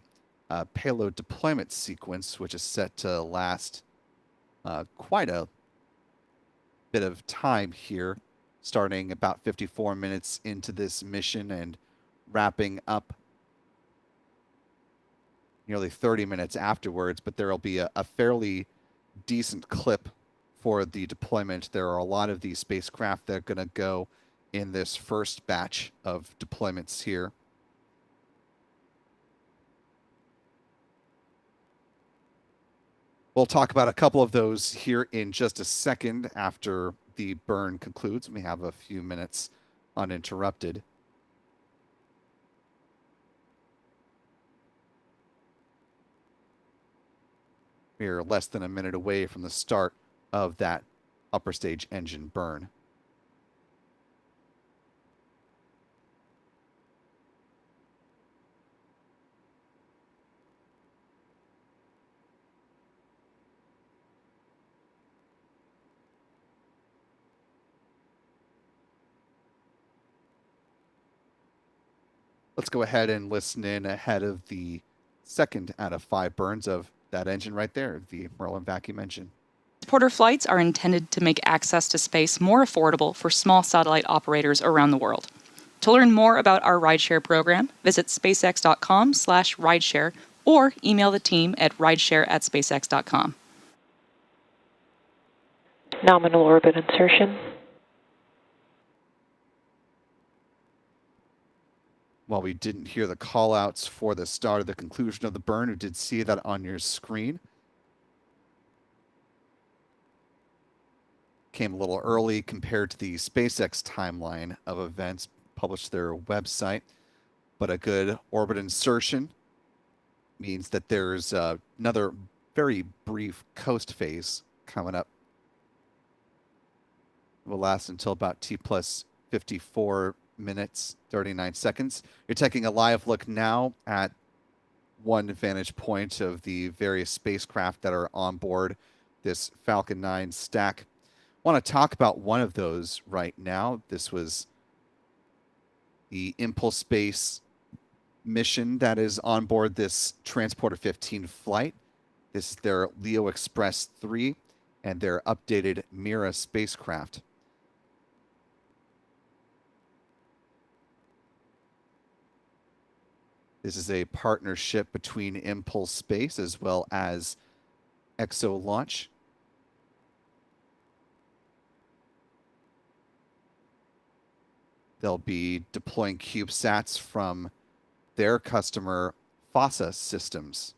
payload deployment sequence, which is set to last quite a bit of time here, starting about 54 minutes into this mission and wrapping up nearly 30 minutes afterwards. But there will be a fairly decent clip for the deployment. There are a lot of these spacecraft that are going to go in this first batch of deployments here. We'll talk about a couple of those here in just a second after the burn concludes. We have a few minutes uninterrupted. We're less than a minute away from the start of that upper stage engine burn. Let's go ahead and listen in ahead of the second out of 5 burns of that engine right there, the Merlin vacuum engine. Transporter flights are intended to make access to space more affordable for small satellite operators around the world. To learn more about our rideshare program, visit spacex.com/rideshare or email the team at rideshare@spacex.com. Nominal orbit insertion. While we didn't hear the call-outs for the start of the conclusion of the burn, you did see that on your screen. Came a little early compared to the SpaceX timeline of events published their website, but a good orbit insertion means that there's another very brief coast phase coming up. It will last until about T plus 54 minutes, 39 seconds. You're taking a live look now at one vantage point of the various spacecraft that are on board this Falcon 9 stack. I want to talk about one of those right now. This was the Impulse Space mission that is on board this Transporter 15 flight. This is their Leo Express 3 and their updated Mira spacecraft. This is a partnership between Impulse Space as well as Exo Launch. They'll be deploying CubeSats from their customer FOSSA systems.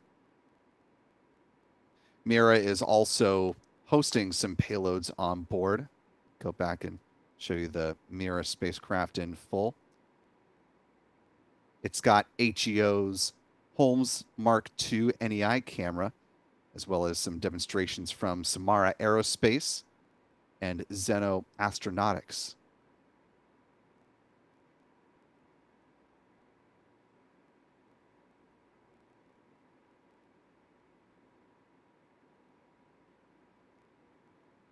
Mira is also hosting some payloads on board. Go back and show you the Mira spacecraft in full. It's got HEO's Holmes Mark II NEI camera, as well as some demonstrations from Samara Aerospace and Zeno Astronautics.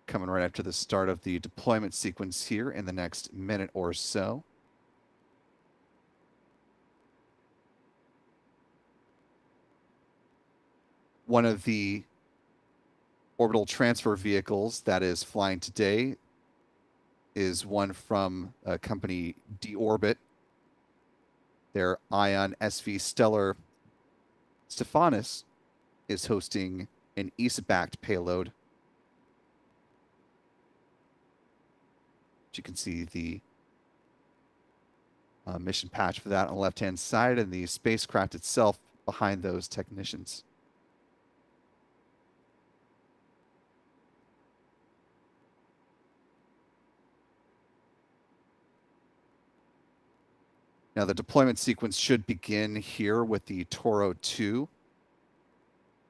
Coming right after the start of the deployment sequence here in the next minute or so. One of the orbital transfer vehicles that is flying today is one from a company D-Orbit. Their Ion SV Stellar Stephanus is hosting an ESA-backed payload. You can see the mission patch for that on the left-hand side and the spacecraft itself behind those technicians. Now the deployment sequence should begin here with the Toro 2,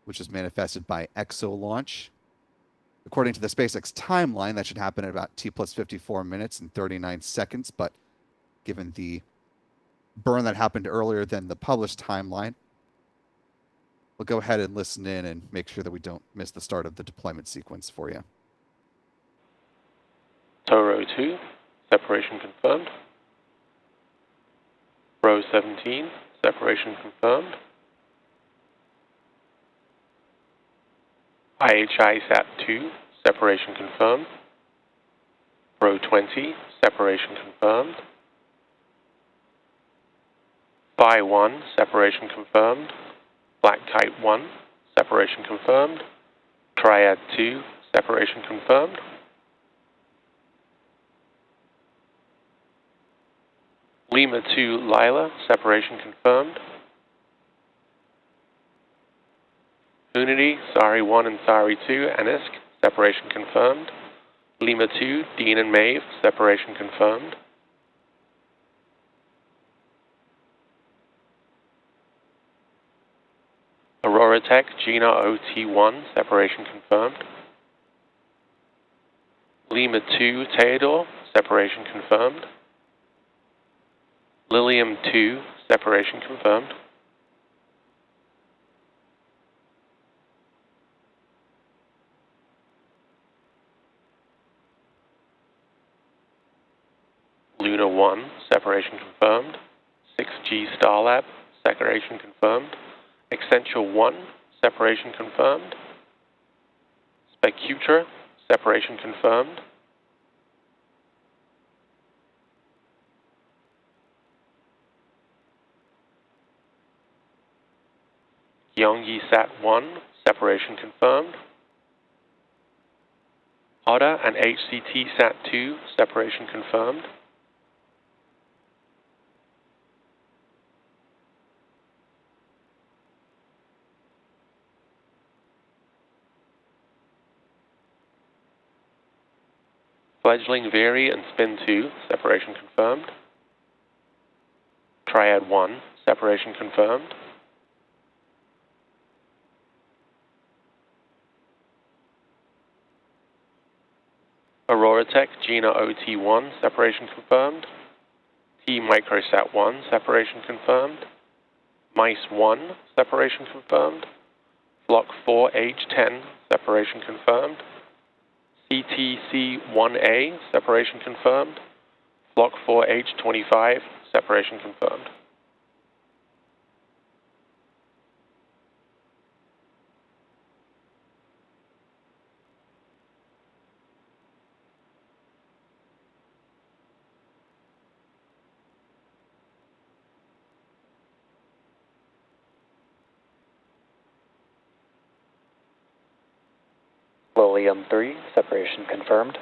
which is manifested by EXO launch. According to the SpaceX timeline, that should happen at about T plus 54 minutes and 39 seconds, but given the burn that happened earlier than the published timeline, we'll go ahead and listen in and make sure that we don't miss the start of the deployment sequence for you. Toro 2, separation confirmed. Row 17, separation confirmed. IHI Sat 2, separation confirmed. Row 20, separation confirmed. Phi 1, separation confirmed. Black Kite 1, separation confirmed. Triad 2, separation confirmed. Lima 2, Lila, separation confirmed. Unity, Sari 1 and Sari 2, Anisk, separation confirmed. Lima 2, Dean and Maeve, separation confirmed. Aurora Tech, Gina OT1, separation confirmed. Lima 2, Theodore, separation confirmed. Lilium 2, separation confirmed. Luna 1, separation confirmed. 6G Starlab, separation confirmed. Accenture 1, separation confirmed. Specutra, separation confirmed. Yongyi Sat 1, separation confirmed. Otta and HCT Sat 2, separation confirmed. Fledgling Veri and Spin 2, separation confirmed. Triad 1, separation confirmed. Aurora Tech, Gina OT1, separation confirmed. T Microsat 1, separation confirmed. Mice 1, separation confirmed. Flock 4H10, separation confirmed. CTC1A, separation confirmed. Flock 4H25, separation confirmed. Lilium 3, separation confirmed.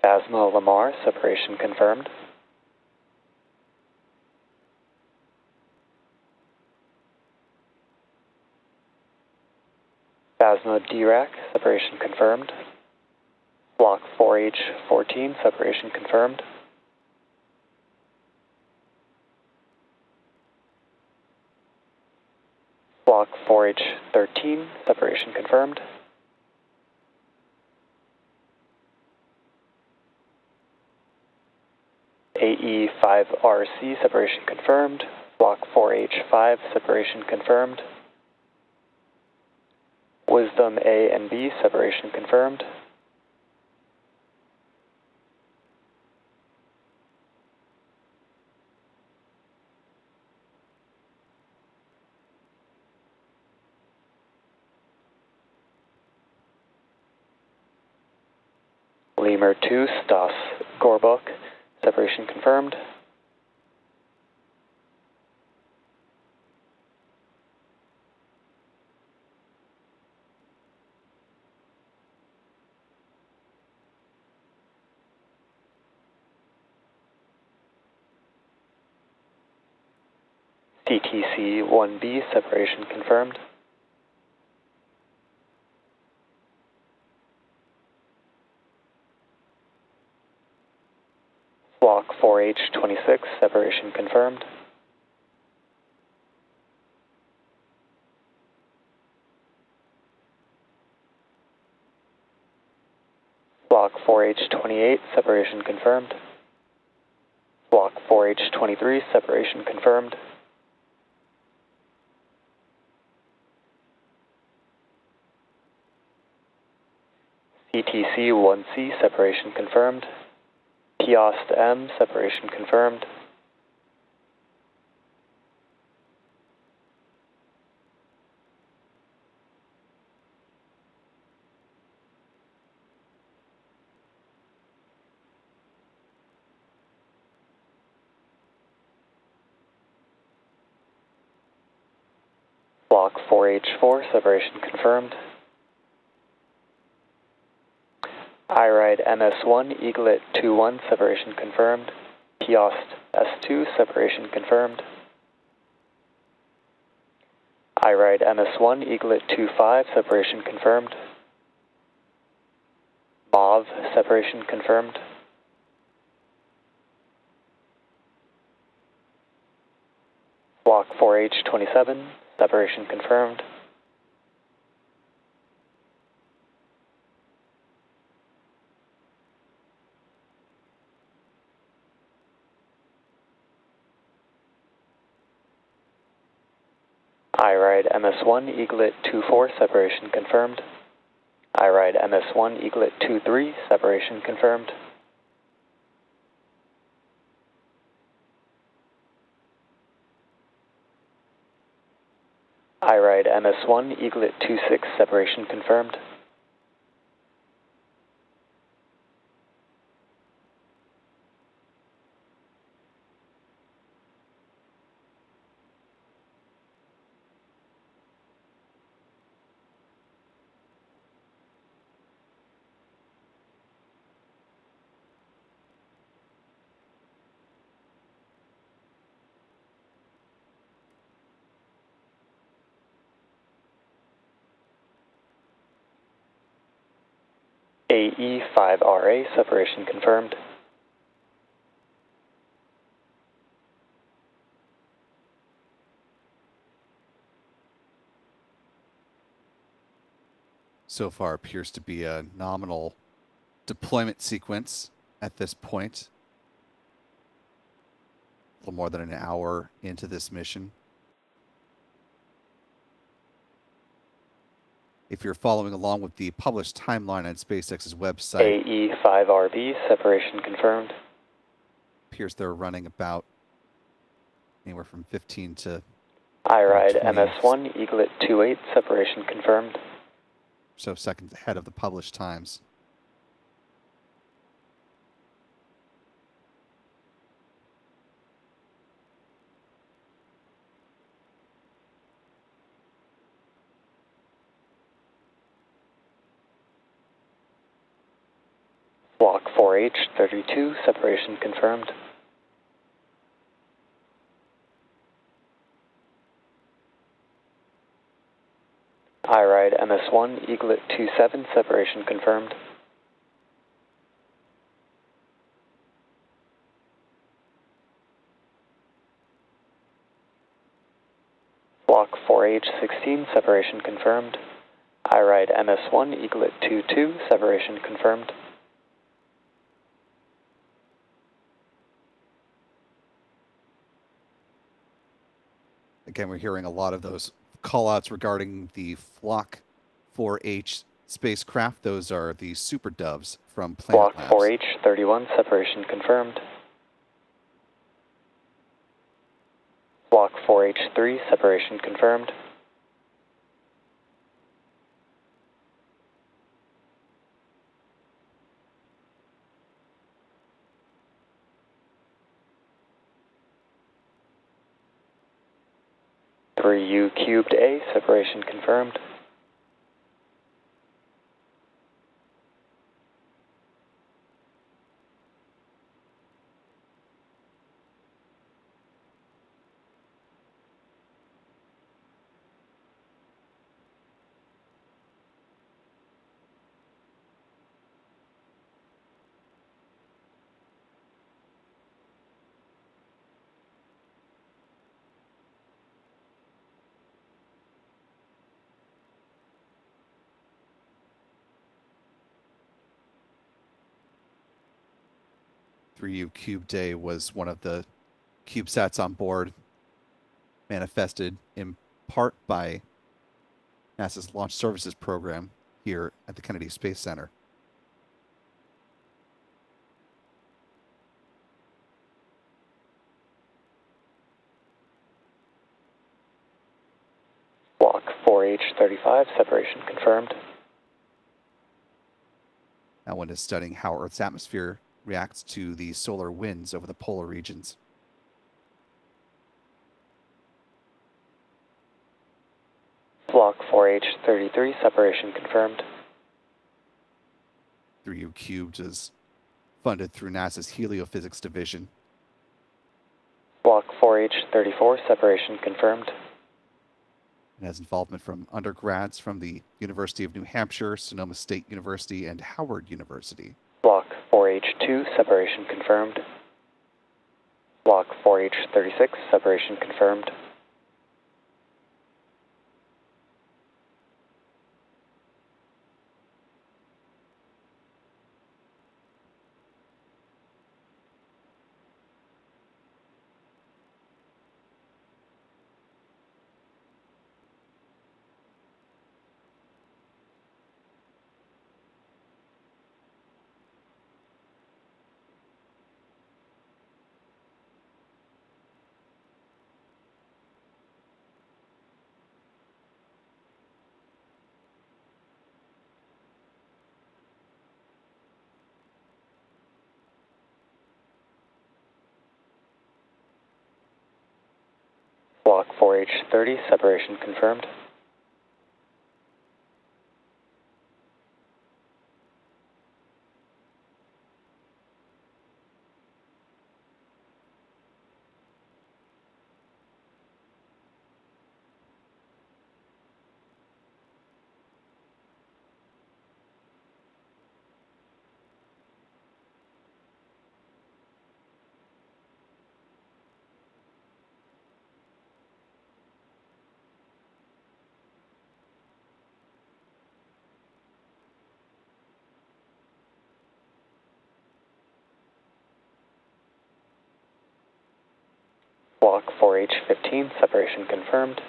Phasma Lamar, separation confirmed. Phasma Dirac, separation confirmed. Block 4H14, separation confirmed. Block 4H13, separation confirmed. AE5RC, separation confirmed. Block 4H5, separation confirmed. Wisdom A and B, separation confirmed. Lemur 2, Stas Gorbuk, separation confirmed. CTC-1B, separation confirmed. 26, separation confirmed. Block 4H28, separation confirmed. Block 4H23, separation confirmed. CTC 1C, separation confirmed. Kiosk M, separation confirmed. Block 4H4, separation confirmed. IRIDE MS1, Eaglet 2-1, separation confirmed. Kiosk S2, separation confirmed. IRIDE MS1, Eaglet 2-5, separation confirmed. MAV, separation confirmed. Block 4H27, separation confirmed. IRIDE MS1, Eaglet 2-4, separation confirmed. IRIDE MS1, Eaglet 2-3, separation confirmed. IRIDE MS1, Eaglet 2-6, separation confirmed. AE5RA, separation confirmed. So far appears to be a nominal deployment sequence at this point. A little more than an hour into this mission. If you're following along with the published timeline on SpaceX's website, AE5RB, separation confirmed. appears they're running about anywhere from 15 to IRIDE 20 MS1, Eaglet 2-8, separation confirmed. so seconds ahead of the published times. Block 4H32, separation confirmed. IRIDE MS1, Eaglet 2-7, separation confirmed. Block 4H16, separation confirmed. IRIDE MS1, Eaglet 2-2, separation confirmed. Again, we're hearing a lot of those callouts regarding the Flock 4H spacecraft. Those are the Super Doves from Planet Block Labs. 4H31, separation confirmed. Block 4H3, separation confirmed. U cubed A, separation confirmed. 3U Cube Day was one of the CubeSats on board, manifested in part by NASA's Launch Services Program here at the Kennedy Space Center. Block 4H35, separation confirmed. That one is studying how Earth's atmosphere reacts to the solar winds over the polar regions. Block 4H33, separation confirmed. 3U Cubed is funded through NASA's Heliophysics Division. Block 4H34, separation confirmed. It has involvement from undergrads from the University of New Hampshire, Sonoma State University, and Howard University. Block 4H2, separation confirmed. Block 4H36, separation confirmed. Block 4H30, separation confirmed. Block 4H15, separation confirmed.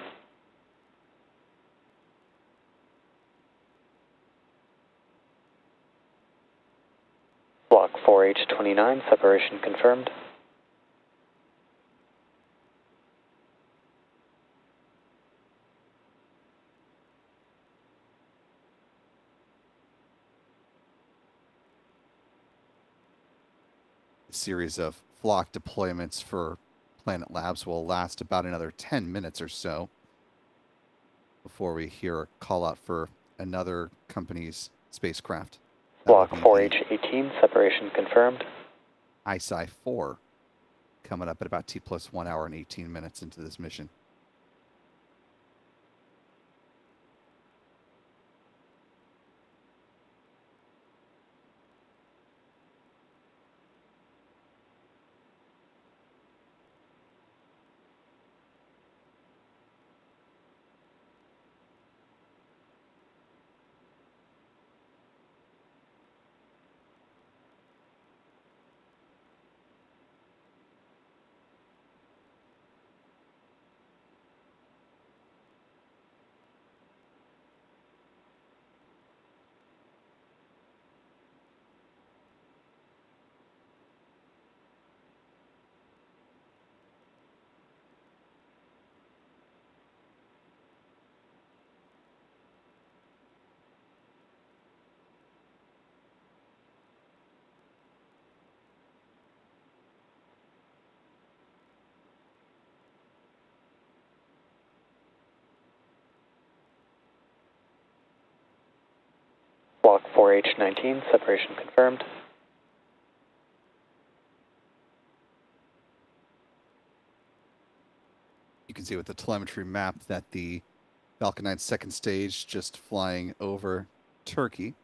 Block 4H29, separation confirmed. A series of flock deployments for Planet Labs will last about another 10 minutes or so before we hear a call out for another company's spacecraft. That Block would be 4H18, separation confirmed. the ISI 4 coming up at about T plus 1 hour and 18 minutes into this mission. Block 4H19, separation confirmed. You can see with the telemetry map that the Falcon 9 second stage just flying over Turkey,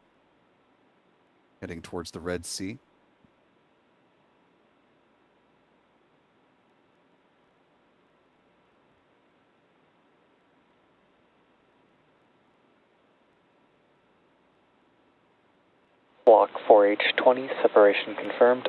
heading towards the Red Sea. Block 4H20, separation confirmed.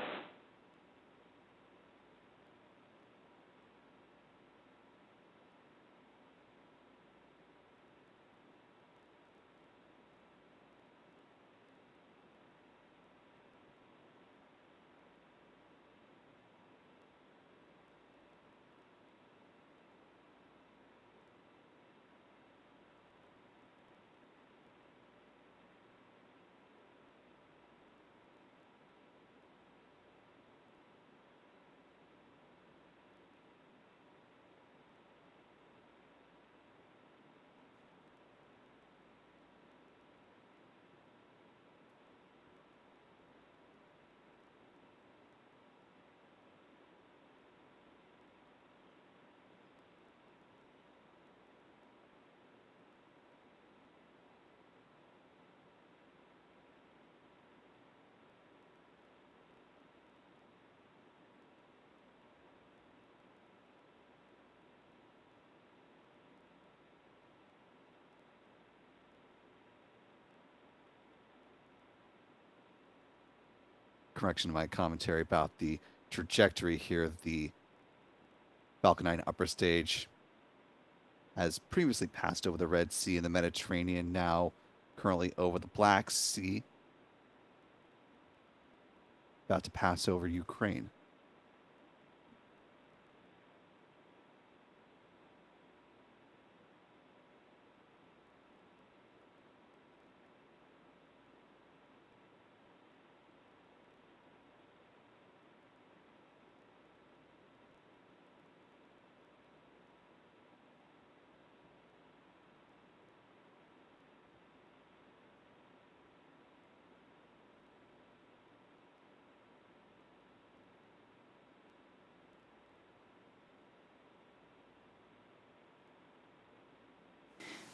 correction to my commentary about the trajectory here. The Falcon 9 upper stage has previously passed over the Red Sea and the Mediterranean, now currently over the Black Sea, about to pass over Ukraine.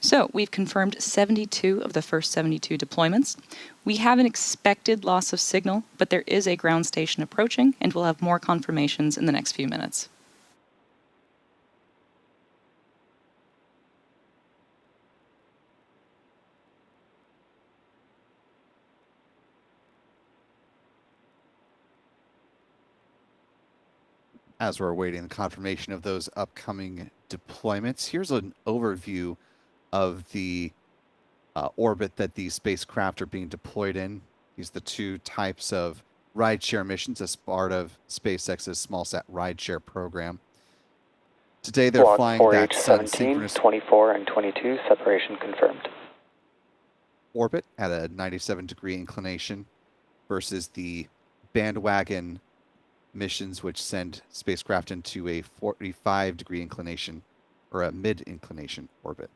So we've confirmed 72 of the first 72 deployments. We have an expected loss of signal, but there is a ground station approaching, and we'll have more confirmations in the next few minutes. As we're awaiting the confirmation of those upcoming deployments, here's an overview of the orbit that these spacecraft are being deployed in. These are the two types of rideshare missions as part of SpaceX's smallsat rideshare program. Today they're Block flying 4H that 17, sun-synchronous 24, and 22, separation confirmed. orbit at a 97-degree inclination versus the bandwagon missions, which send spacecraft into a 45-degree inclination or a mid-inclination orbit.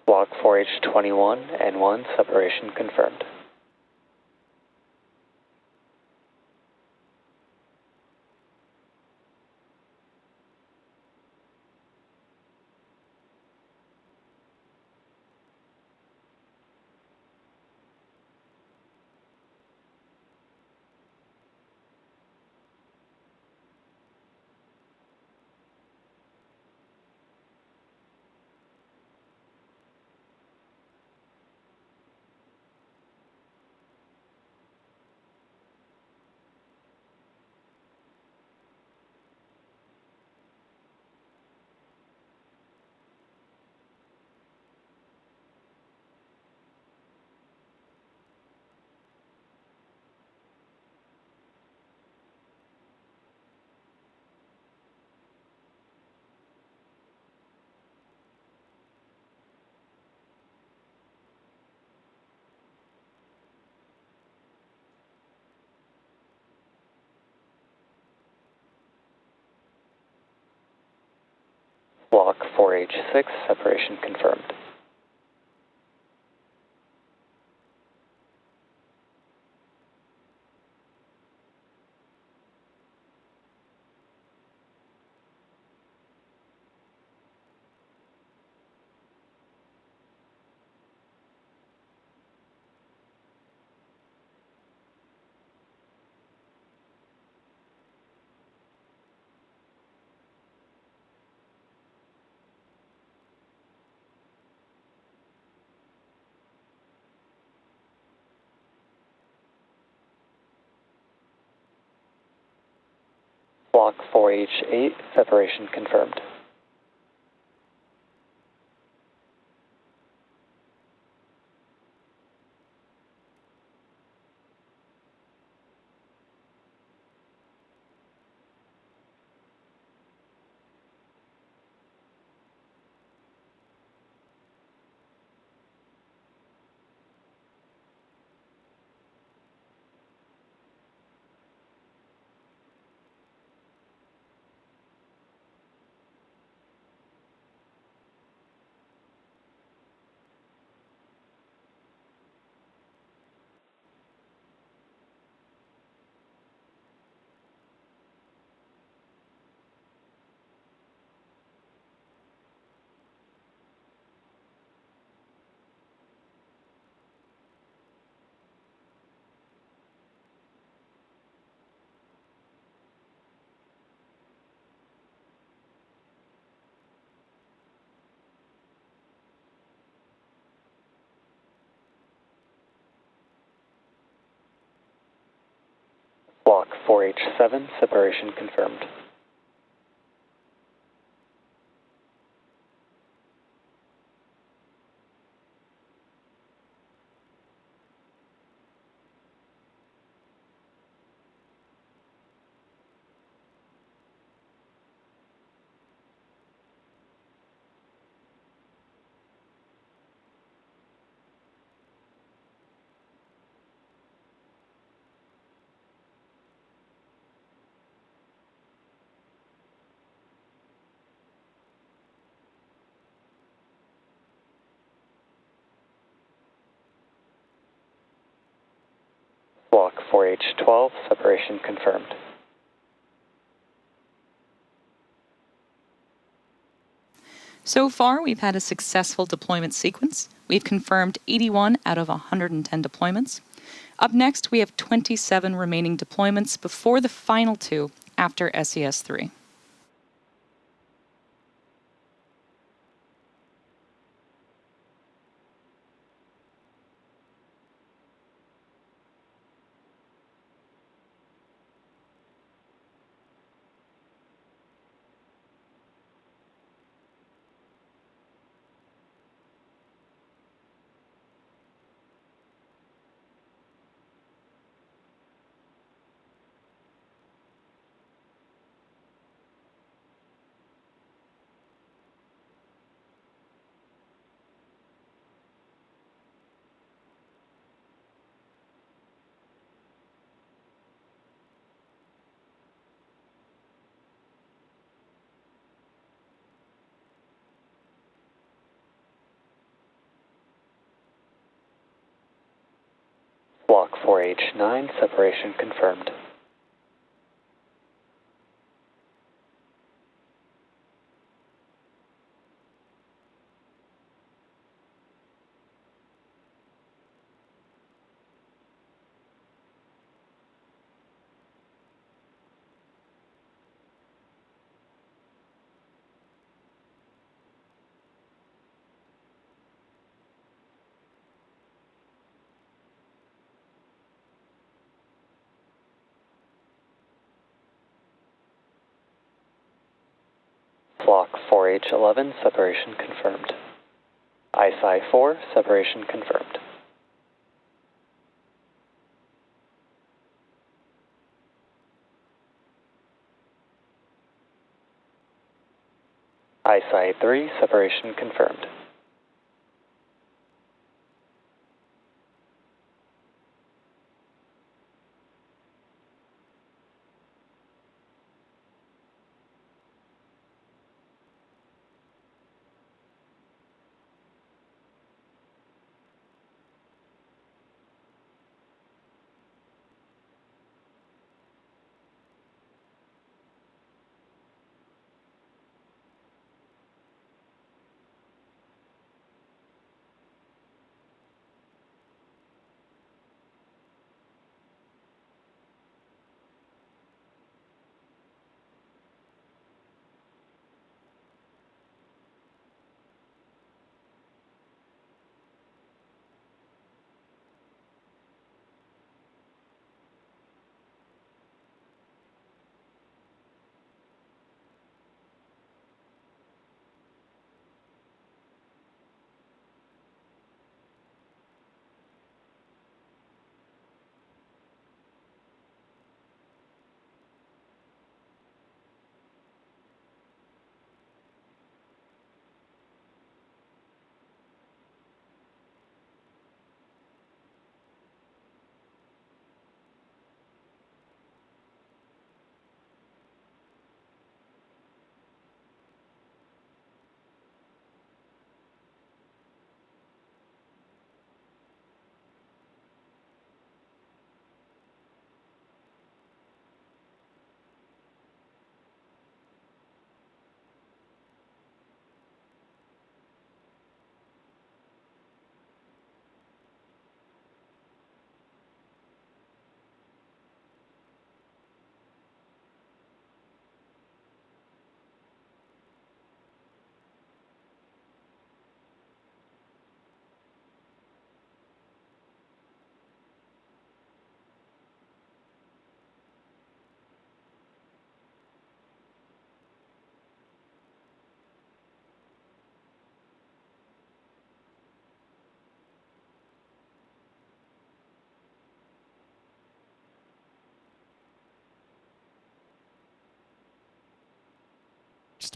Block 4H21 and 1, separation confirmed. Block 4H6, separation confirmed. Block 4H8, separation confirmed. 4H7, separation confirmed. Block 4H12, separation confirmed. So far, we've had a successful deployment sequence. We've confirmed 81 out of 110 deployments. Up next, we have 27 remaining deployments before the final 2 after SES-3. Block 4H9, separation confirmed. Block 4H11, separation confirmed. ISI-4, separation confirmed. ISI-3, separation confirmed.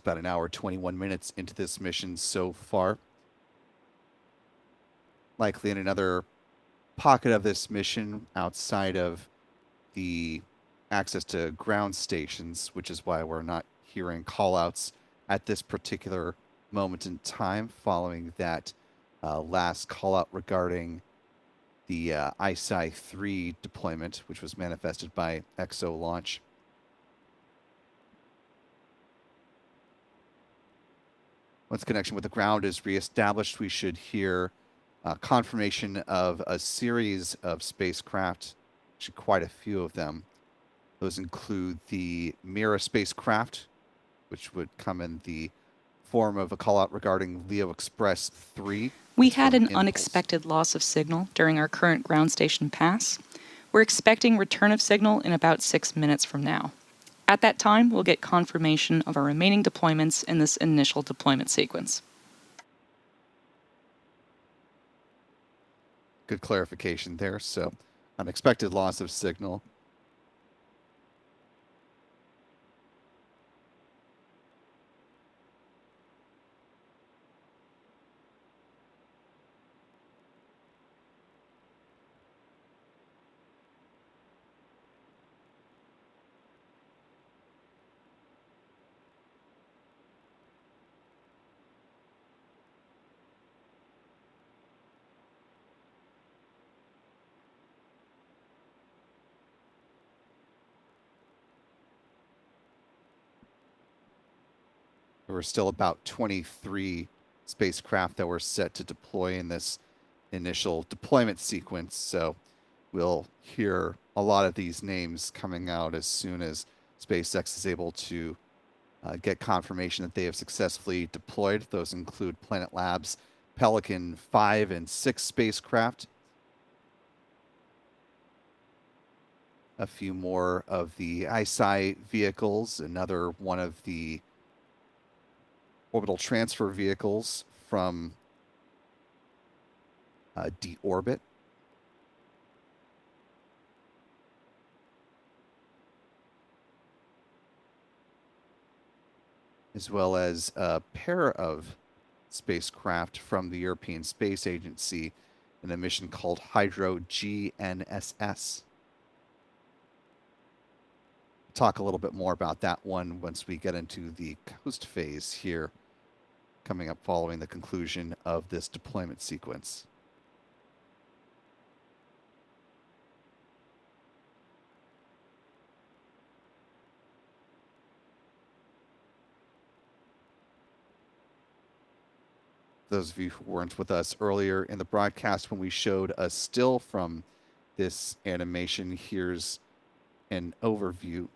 about an hour, 21 minutes into this mission so far. Likely in another pocket of this mission outside of the access to ground stations, which is why we're not hearing callouts at this particular moment in time following that last callout regarding the ISI-3 deployment, which was manifested by EXO launch. Once connection with the ground is reestablished, we should hear confirmation of a series of spacecraft, actually quite a few of them. Those include the Mira spacecraft, which would come in the form of a callout regarding Leo Express 3. We had an unexpected loss of signal during our current ground station pass. We're expecting return of signal in about 6 minutes from now. At that time, we'll get confirmation of our remaining deployments in this initial deployment sequence. Good clarification there. So, unexpected loss of signal. There were still about 23 spacecraft that were set to deploy in this initial deployment sequence. So we'll hear a lot of these names coming out as soon as SpaceX is able to get confirmation that they have successfully deployed. Those include Planet Labs' Pelican 5 and 6 spacecraft. A few more of the ISI vehicles, another one of the orbital transfer vehicles from deorbit. As well as a pair of spacecraft from the European Space Agency in a mission called Hydro GNSS. Talk a little bit more about that one once we get into the coast phase here, coming up following the conclusion of this deployment sequence. Those of you who weren't with us earlier in the broadcast when we showed a still from this animation, here's an overview.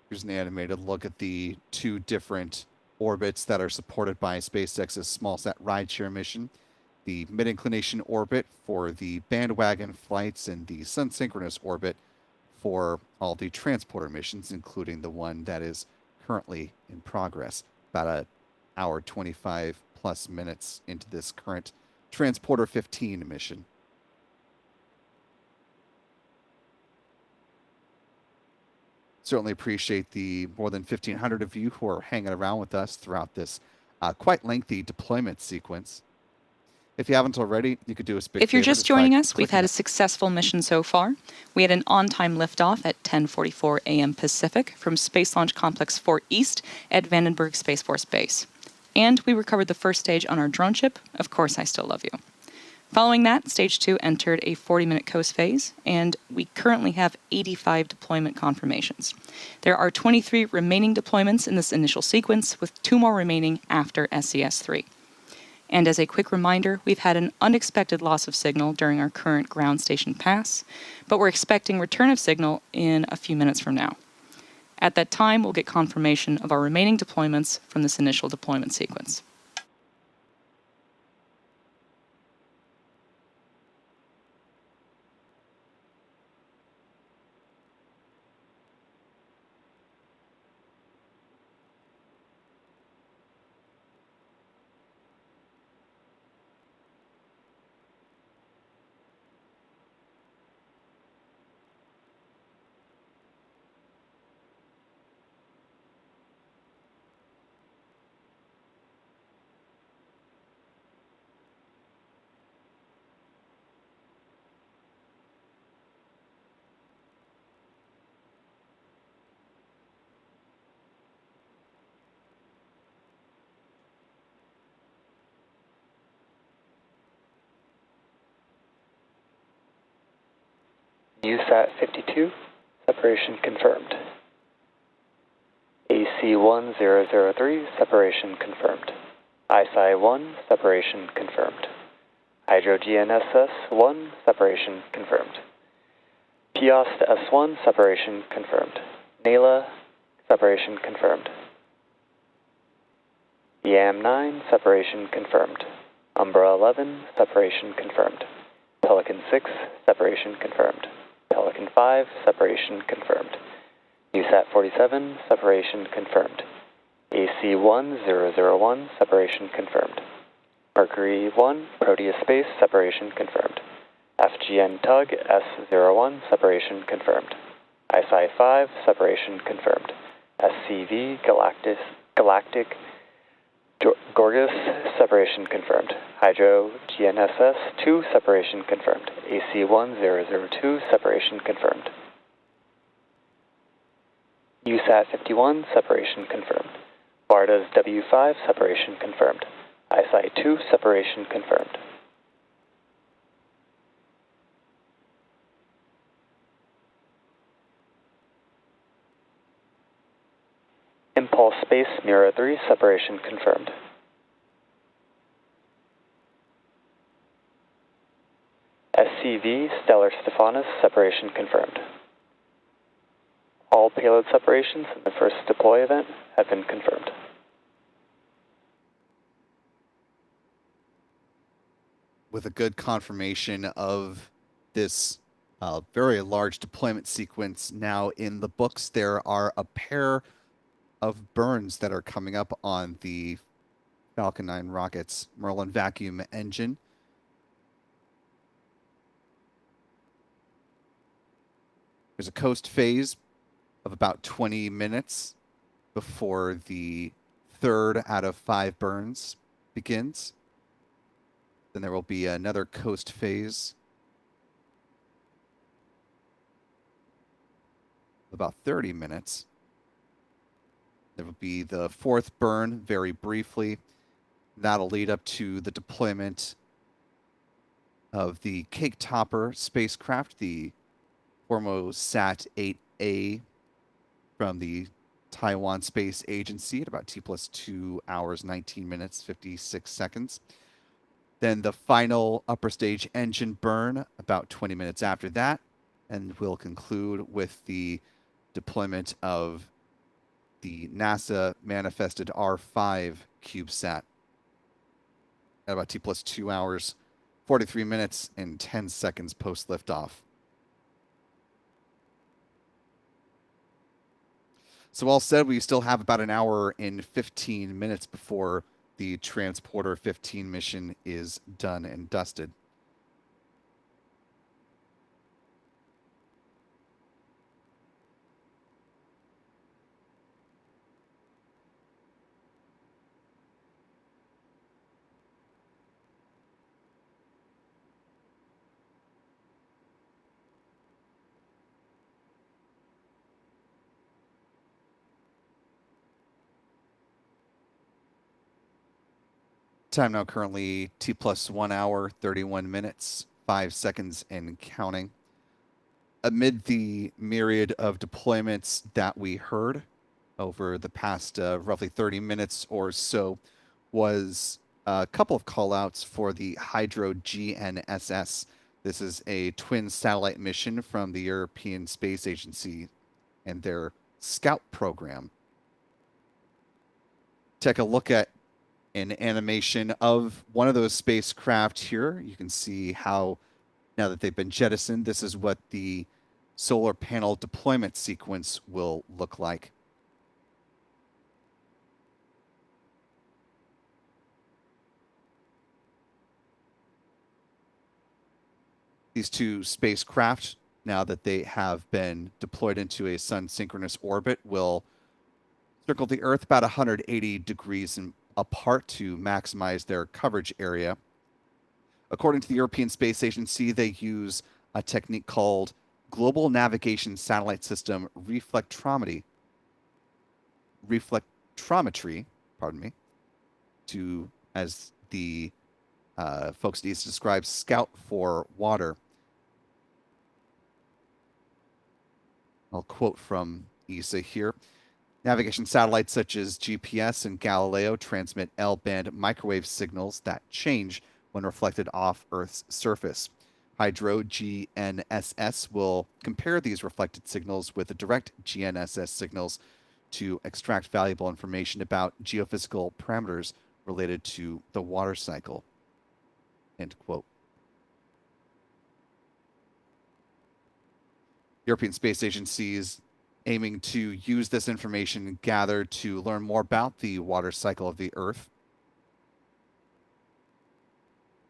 Here's an animated look at the two different orbits that are supported by SpaceX's smallsat rideshare mission. The mid-inclination orbit for the bandwagon flights and the sun-synchronous orbit for all the transporter missions, including the one that is currently in progress. About an hour, 25 plus minutes into this current Transporter 15 mission. Certainly appreciate the more than 1,500 of you who are hanging around with us throughout this quite lengthy deployment sequence. If you haven't already, you could do a big If you're favor just joining us, we've had a that. successful mission so far. We had an on-time liftoff at 10:44 a.m. Pacific from Space Launch Complex 4 East at Vandenberg Space Force Base. And we recovered the first stage on our drone ship, Of Course I Still Love You. Following that, Stage 2 entered a 40-minute coast phase, and we currently have 85 deployment confirmations. There are 23 remaining deployments in this initial sequence, with 2 more remaining after SES-3. And as a quick reminder, we've had an unexpected loss of signal during our current ground station pass, but we're expecting return of signal in a few minutes from now. At that time, we'll get confirmation of our remaining deployments from this initial deployment sequence. USAT 52, separation confirmed. AC 1003, separation confirmed. ISI 1, separation confirmed. Hydro GNSS 1, separation confirmed. PIOST S1, separation confirmed. NAILA, separation confirmed. YAM 9, separation confirmed. Umbra 11, separation confirmed. Pelican 6, separation confirmed. Pelican 5, separation confirmed. USAT 47, separation confirmed. AC 1001, separation confirmed. Mercury 1, Proteus Space, separation confirmed. FGN Tug S01, separation confirmed. ISI 5, separation confirmed. SCV Galactic Gorgas, separation confirmed. Hydro GNSS 2, separation confirmed. AC 1002, separation confirmed. USAT 51, separation confirmed. BARDA's W5, separation confirmed. ISI 2, separation confirmed. Impulse Space Mira 3, separation confirmed. SCV Stellar Stephanus, separation confirmed. All payload separations in the first deploy event have been confirmed. With a good confirmation of this very large deployment sequence now in the books, there are a pair of burns that are coming up on the Falcon 9 rocket's Merlin vacuum engine. There's a coast phase of about 20 minutes before the third out of 5 burns begins. Then there will be another coast phase of about 30 minutes. There will be the 4th burn very briefly. That'll lead up to the deployment of the Cake Topper spacecraft, the Formosat 8A from the Taiwan Space Agency at about T+2 hours, 19 minutes, 56 seconds. Then the final upper stage engine burn about 20 minutes after that, and we'll conclude with the deployment of the NASA manifested R5 CubeSat at about T+2 hours, 43 minutes, and 10 seconds post liftoff. So all said, we still have about an hour and 15 minutes before the Transporter 15 mission is done and dusted. Time now currently T plus 1 hour, 31 minutes, 5 seconds and counting. Amid the myriad of deployments that we heard over the past roughly 30 minutes or so was a couple of callouts for the Hydro GNSS. This is a twin satellite mission from the European Space Agency and their Scout program. Take a look at an animation of one of those spacecraft here. You can see how, now that they've been jettisoned, this is what the solar panel deployment sequence will look like. These two spacecraft, now that they have been deployed into a sun-synchronous orbit, will circle the Earth about 180 degrees apart to maximize their coverage area. According to the European Space Agency, they use a technique called Global Navigation Satellite System reflectrometry, pardon me, to, as the folks at ESA describe, scout for water. I'll quote from ESA here. Navigation satellites such as GPS and Galileo transmit L-band microwave signals that change when reflected off Earth's surface. Hydro GNSS will compare these reflected signals with the direct GNSS signals to extract valuable information about geophysical parameters related to the water cycle. End quote. European Space Agency is aiming to use this information gathered to learn more about the water cycle of the Earth.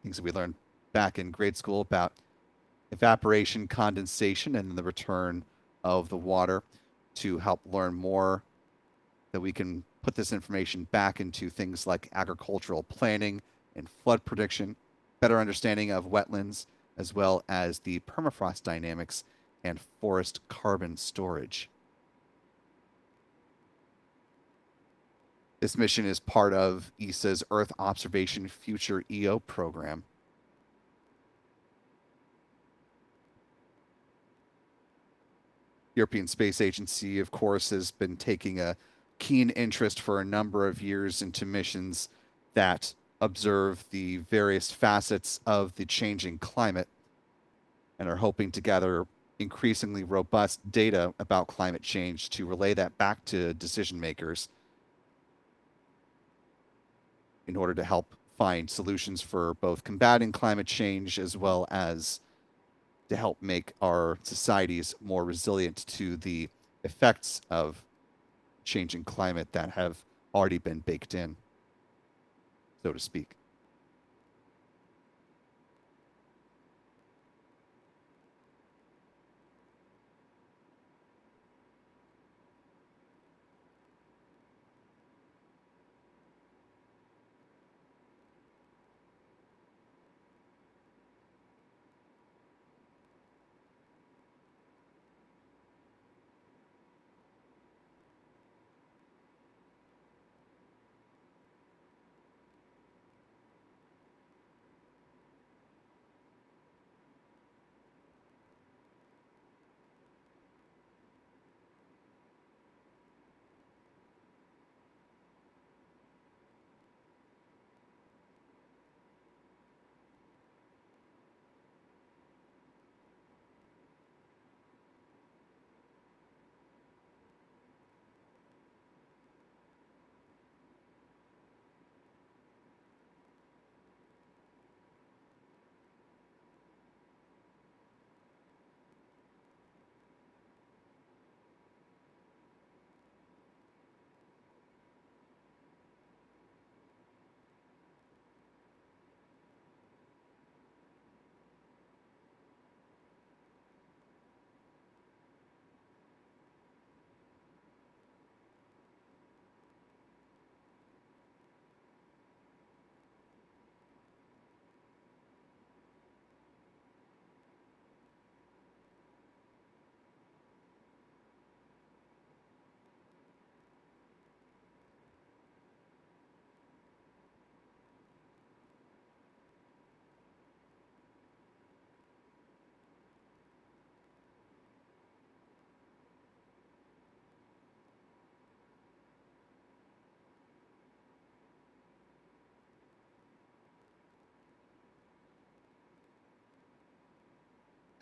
Things that we learned back in grade school about evaporation, condensation, and the return of the water, to help learn more, that we can put this information back into things like agricultural planning and flood prediction, better understanding of wetlands, as well as the permafrost dynamics and forest carbon storage. This mission is part of ESA's Earth Observation Future EO program. European Space Agency, of course, has been taking a keen interest for a number of years into missions that observe the various facets of the changing climate and are hoping to gather increasingly robust data about climate change to relay that back to decision makers in order to help find solutions for both combating climate change as well as to help make our societies more resilient to the effects of changing climate that have already been baked in, so to speak.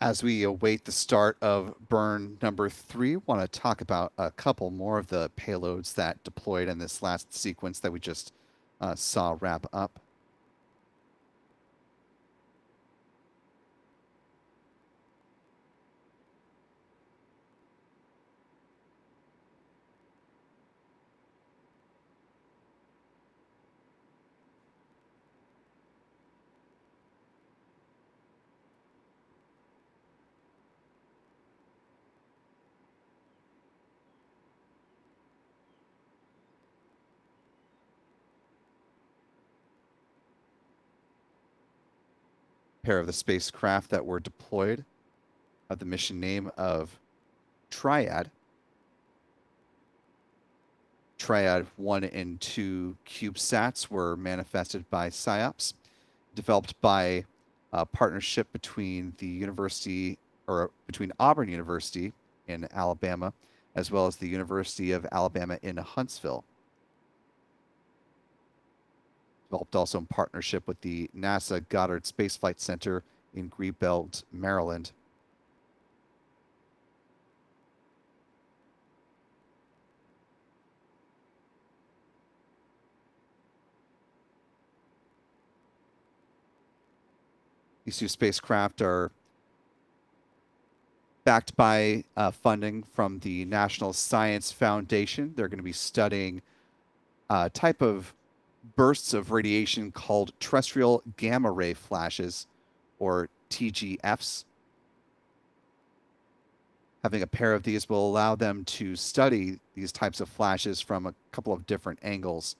As we await the start of burn number 3, want to talk about a couple more of the payloads that deployed in this last sequence that we just saw wrap up. Pair of the spacecraft that were deployed of the mission name of Triad. Triad 1 and 2 CubeSats were manifested by PSYOPs, developed by a partnership between the university, or between Auburn University in Alabama, as well as the University of Alabama in Huntsville. Developed also in partnership with the NASA Goddard Space Flight Center in Greenbelt, Maryland. These two spacecraft are backed by funding from the National Science Foundation. They're going to be studying a type of bursts of radiation called terrestrial gamma ray flashes, or TGFs. Having a pair of these will allow them to study these types of flashes from a couple of different angles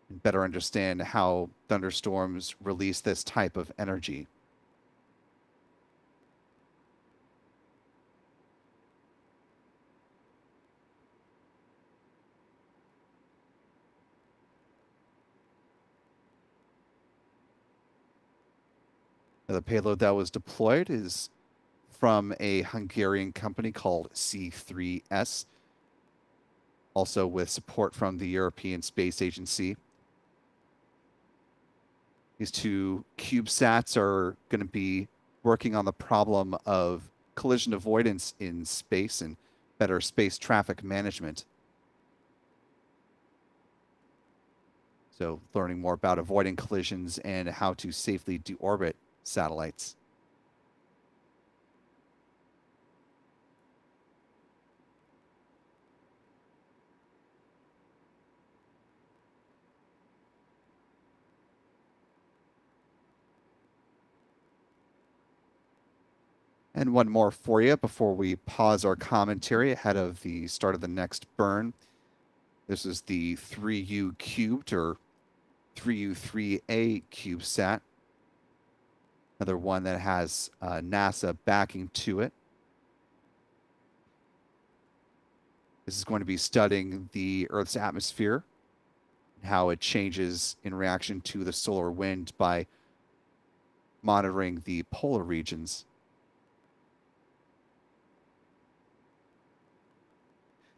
and better understand how thunderstorms release this type of energy. The payload that was deployed is from a Hungarian company called C3S, also with support from the European Space Agency. These two CubeSats are going to be working on the problem of collision avoidance in space and better space traffic management. So learning more about avoiding collisions and how to safely deorbit satellites. And one more for you before we pause our commentary ahead of the start of the next burn. This is the 3U cubed, or 3U3A CubeSat. Another one that has NASA backing to it. This is going to be studying the Earth's atmosphere and how it changes in reaction to the solar wind by monitoring the polar regions.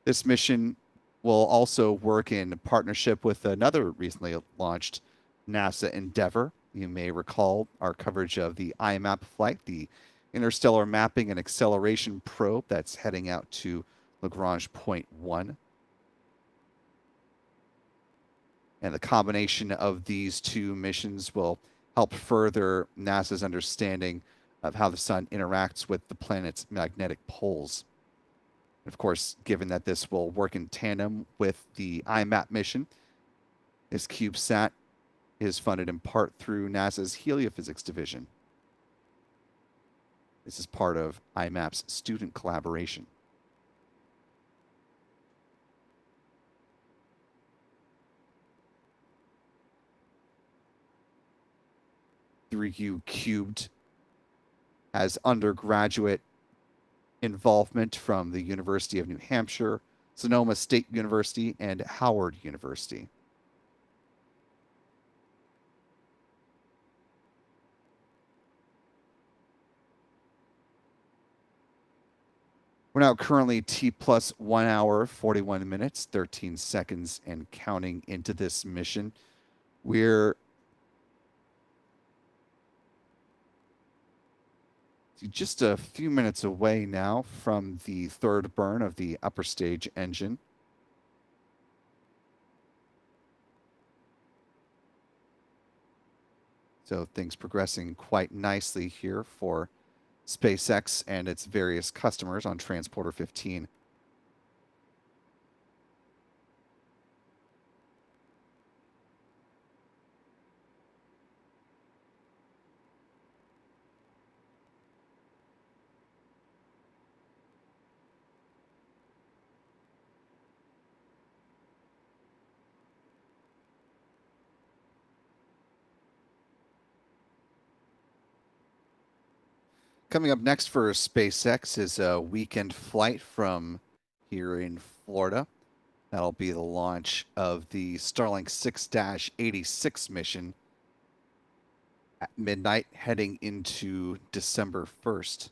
This mission will also work in partnership with another recently launched NASA endeavor. You may recall our coverage of the IMAP flight, the Interstellar Mapping and Acceleration Probe that's heading out to Lagrange Point 1. And the combination of these two missions will help further NASA's understanding of how the sun interacts with the planet's magnetic poles. Of course, given that this will work in tandem with the IMAP mission, this CubeSat is funded in part through NASA's Heliophysics division. This is part of IMAP's student collaboration. U cubed has undergraduate involvement from the University of New Hampshire, Sonoma State University, and Howard University. We're now currently T plus 1 hour, 41 minutes, 13 seconds, and counting into this mission. We're just a few minutes away now from the third burn of the upper stage engine. So things progressing quite nicely here for SpaceX and its various customers on Transporter 15. Coming up next for SpaceX is a weekend flight from here in Florida. That'll be the launch of the Starlink 6-86 mission at midnight, heading into December 1st.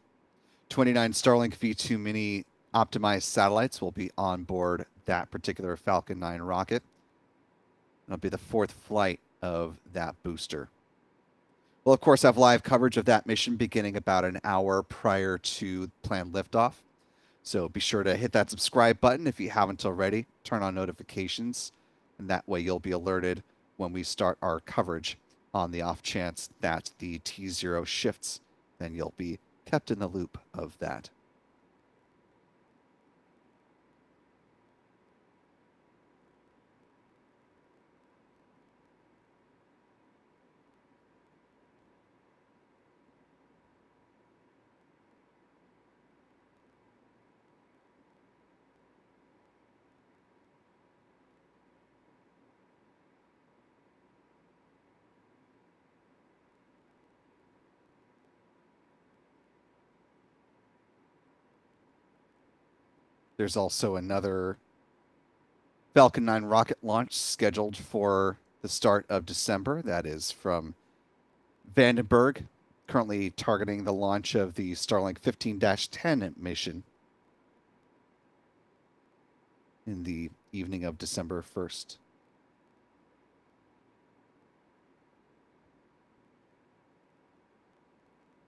29 Starlink V2 Mini optimized satellites will be on board that particular Falcon 9 rocket. It'll be the fourth flight of that booster. We'll, of course, have live coverage of that mission beginning about an hour prior to planned liftoff. So be sure to hit that subscribe button if you haven't already. Turn on notifications, and that way you'll be alerted when we start our coverage. On the off chance that the T0 shifts, then you'll be kept in the loop of that. There's also another Falcon 9 rocket launch scheduled for the start of December. That is from Vandenberg, currently targeting the launch of the Starlink 15-10 mission in the evening of December 1st.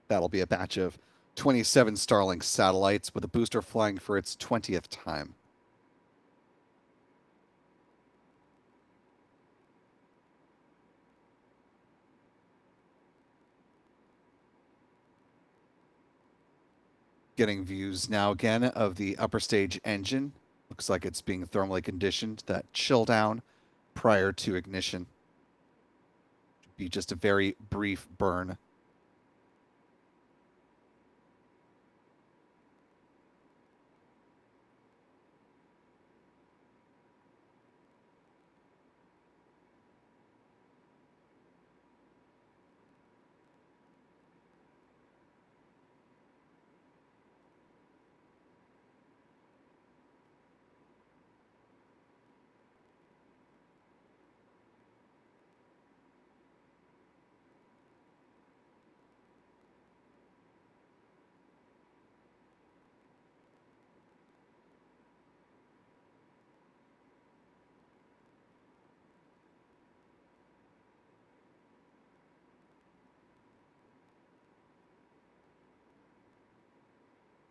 That'll be a batch of 27 Starlink satellites with a booster flying for its 20th time. Getting views now again of the upper stage engine. Looks like it's being thermally conditioned, that chill down prior to ignition. Be just a very brief burn.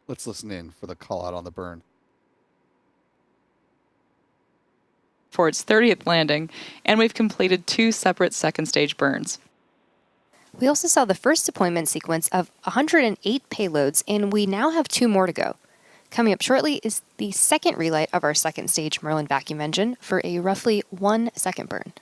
Let's listen in for the call out on the burn. For its 30th landing, and we've completed 2 separate second stage burns. We also saw the first deployment sequence of 108 payloads, and we now have 2 more to go. Coming up shortly is the second relight of our second stage Merlin vacuum engine for a roughly 1 second burn.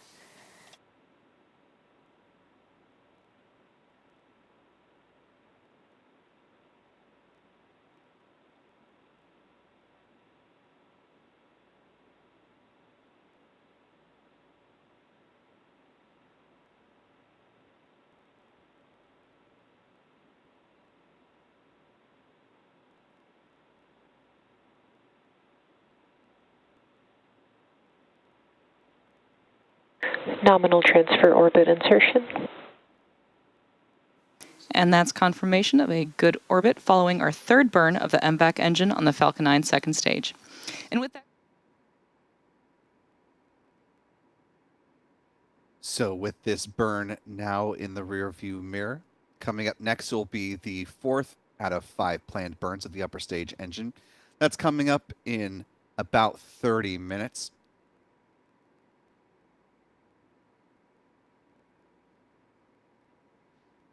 Nominal transfer orbit insertion. And that's confirmation of a good orbit following our third burn of the MVAC engine on the Falcon 9 second stage. And with that... So with this burn now in the rear view mirror, coming up next will be the fourth out of 5 planned burns of the upper stage engine. That's coming up in about 30 minutes.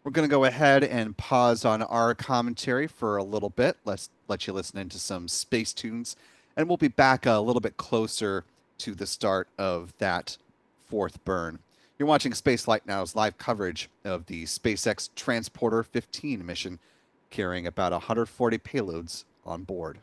We're going to go ahead and pause on our commentary for a little bit. Let's let you listen into some space tunes, and we'll be back a little bit closer to the start of that 4th burn. You're watching Spaceflight Now's live coverage of the SpaceX Transporter 15 mission, carrying about 140 payloads on board.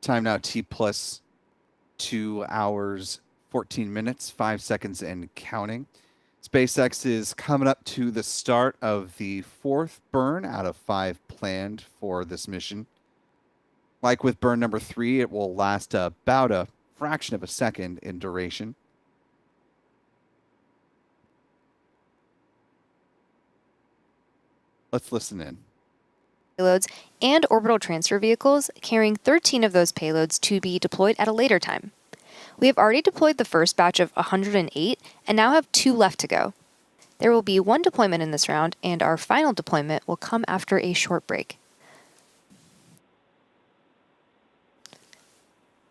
Time now T plus 2 hours, 14 minutes, 5 seconds, and counting. SpaceX is coming up to the start of the 4th burn out of 5 planned for this mission. Like with burn number 3, it will last about a fraction of a second in duration. Let's listen in. Payloads and orbital transfer vehicles, carrying 13 of those payloads to be deployed at a later time. We have already deployed the first batch of 108 and now have 2 left to go. There will be 1 deployment in this round, and our final deployment will come after a short break.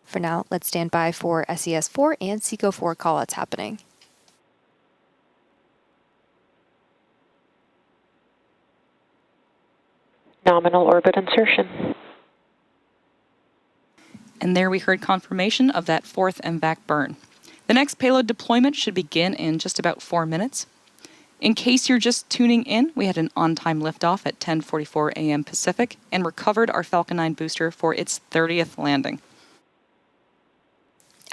For now, let's stand by for SES-4 and SECO-4 callouts happening. Nominal orbit insertion. And there we heard confirmation of that 4th MVAC burn. The next payload deployment should begin in just about 4 minutes. In case you're just tuning in, we had an on-time liftoff at 10:44 a.m. Pacific and recovered our Falcon 9 booster for its 30th landing.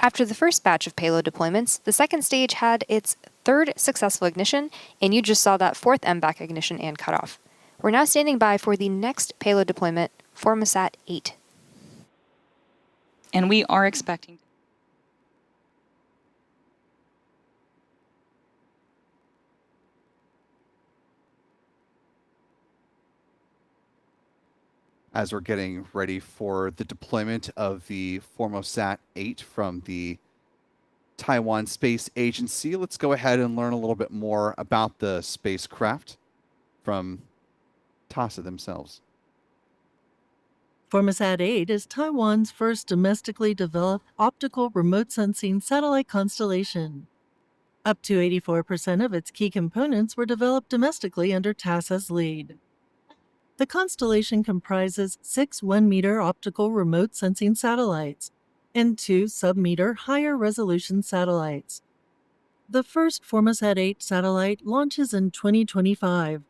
After the first batch of payload deployments, the second stage had its 3rd successful ignition, and you just saw that 4th MVAC ignition and cutoff. We're now standing by for the next payload deployment, Formosat 8. And we are expecting as we're getting ready for the deployment of the Formosat 8 from the Taiwan Space Agency, let's go ahead and learn a little bit more about the spacecraft from TASA themselves. Formosat 8 is Taiwan's first domestically developed optical remote sensing satellite constellation. Up to 84% of its key components were developed domestically under TASA's lead. The constellation comprises 6 1-meter optical remote sensing satellites and 2 sub-meter higher resolution satellites. The first Formosat 8 satellite launches in 2025.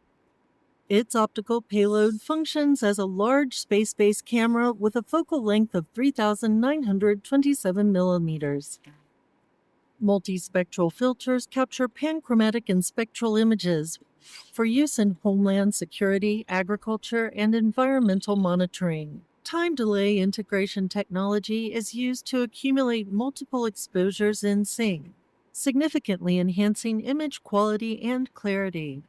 Its optical payload functions as a large space-based camera with a focal length of 3,927 millimeters. Multispectral filters capture panchromatic and spectral images for use in homeland security, agriculture, and environmental monitoring. Time delay integration technology is used to accumulate multiple exposures in sync, significantly enhancing image quality and clarity.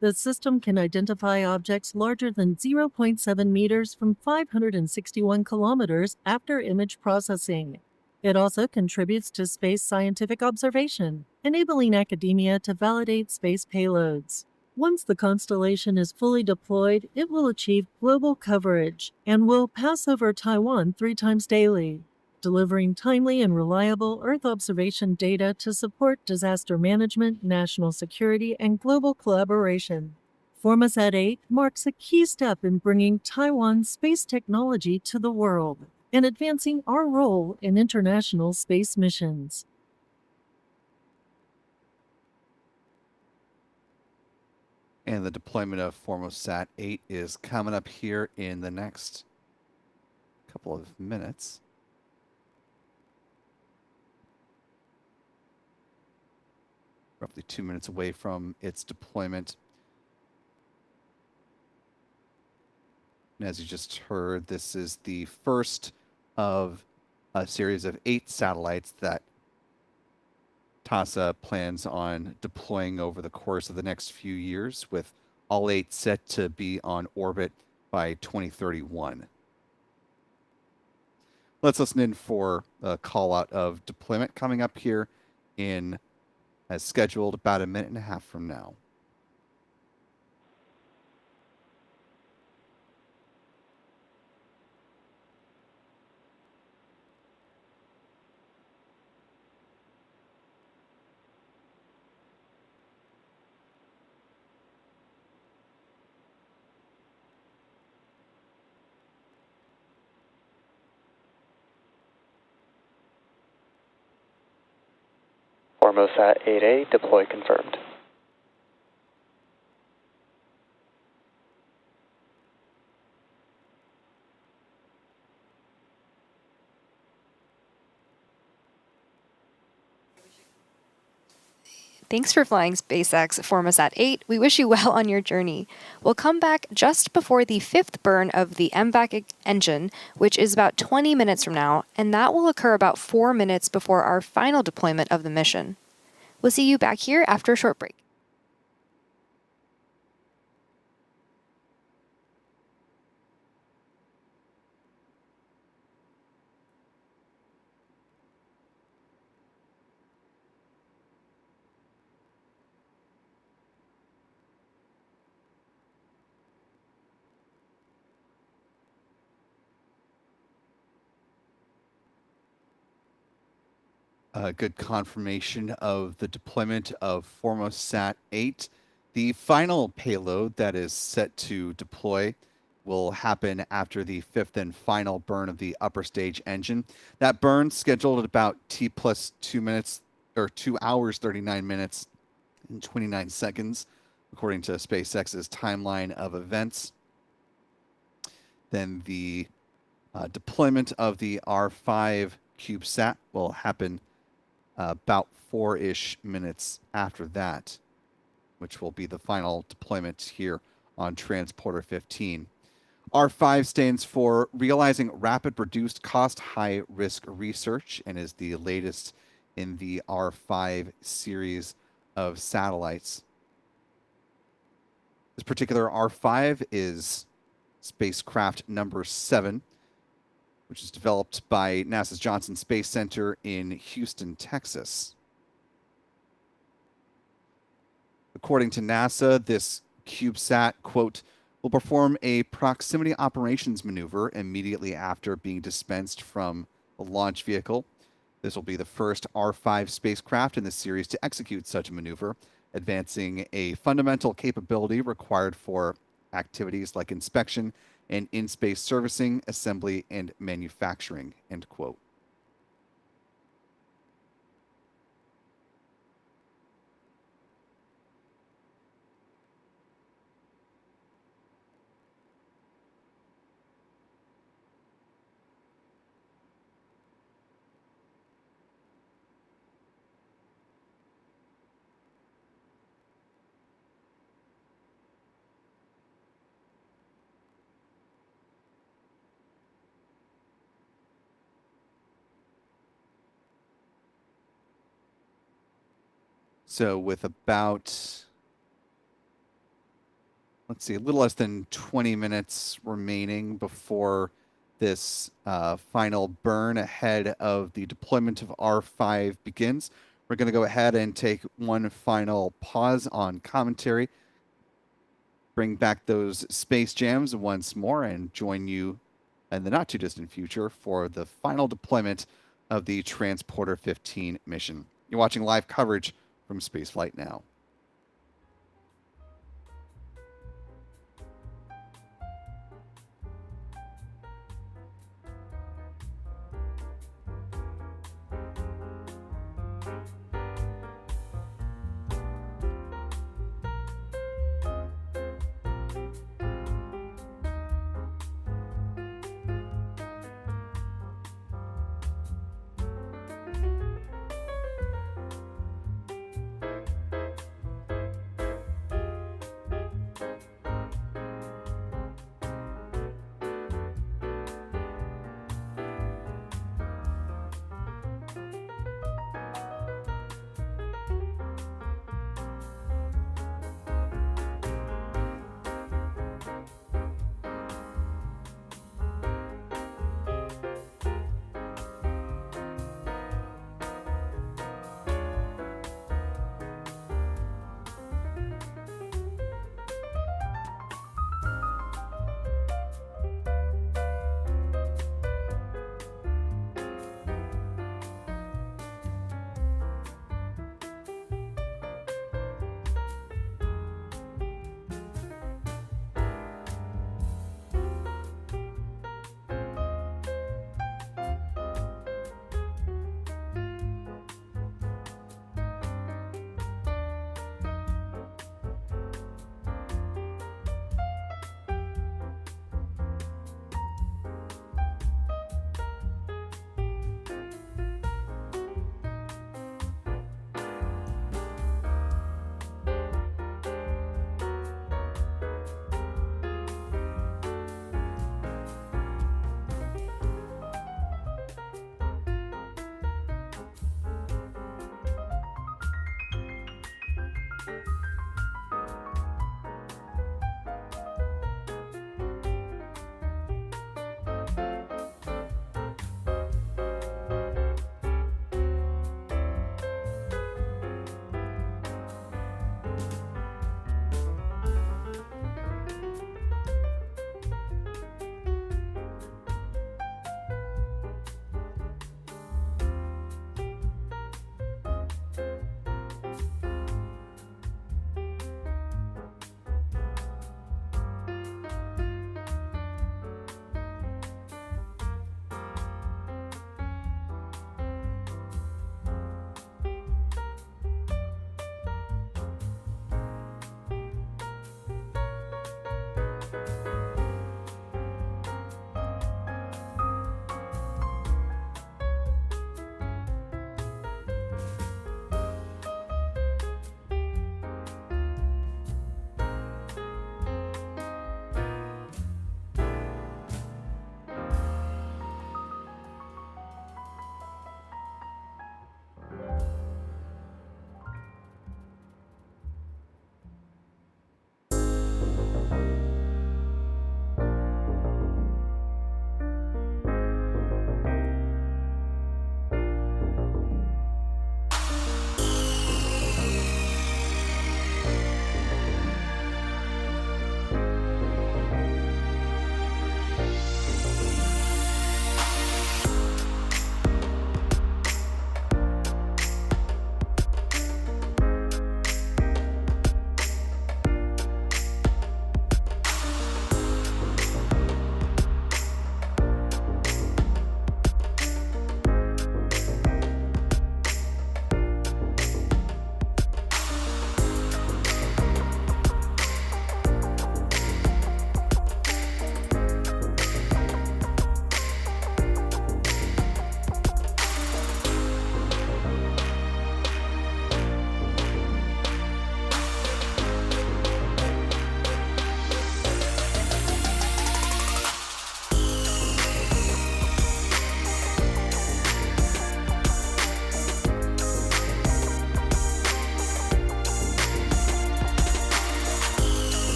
The system can identify objects larger than 0.7 meters from 561 kilometers after image processing. It also contributes to space scientific observation, enabling academia to validate space payloads. Once the constellation is fully deployed, it will achieve global coverage and will pass over Taiwan 3 times daily, delivering timely and reliable Earth observation data to support disaster management, national security, and global collaboration. Formosat 8 marks a key step in bringing Taiwan's space technology to the world and advancing our role in international space missions. And the deployment of Formosat 8 is coming up here in the next couple of minutes. Roughly 2 minutes away from its deployment. And as you just heard, this is the first of a series of 8 satellites that TASA plans on deploying over the course of the next few years, with all 8 set to be on orbit by 2031. Let's listen in for a call out of deployment coming up here in, as scheduled, about a minute and a half from now. Formosat 8A, deploy confirmed. Thanks for flying SpaceX Formosat 8. We wish you well on your journey. We'll come back just before the 5th burn of the MVAC engine, which is about 20 minutes from now, and that will occur about 4 minutes before our final deployment of the mission. We'll see you back here after a short break. Good confirmation of the deployment of Formosat 8. The final payload that is set to deploy will happen after the 5th and final burn of the upper stage engine. That burn scheduled at about T plus 2 minutes, or 2 hours, 39 minutes, and 29 seconds, according to SpaceX's timeline of events. Then the deployment of the R5 CubeSat will happen about 4-ish minutes after that, which will be the final deployment here on Transporter 15. R5 stands for Realizing Rapid Reduced Cost High Risk Research and is the latest in the R5 series of satellites. This particular R5 is spacecraft number 7, which is developed by NASA's Johnson Space Center in Houston, Texas. According to NASA, this CubeSat, quote, will perform a proximity operations maneuver immediately after being dispensed from the launch vehicle. This will be the first R5 spacecraft in the series to execute such a maneuver, advancing a fundamental capability required for activities like inspection and in-space servicing, assembly, and manufacturing, end quote. So with about, let's see, a little less than 20 minutes remaining before this final burn ahead of the deployment of R5 begins, we're going to go ahead and take one final pause on commentary, bring back those space jams once more, and join you in the not too distant future for the final deployment of the Transporter 15 mission. You're watching live coverage from Spaceflight now.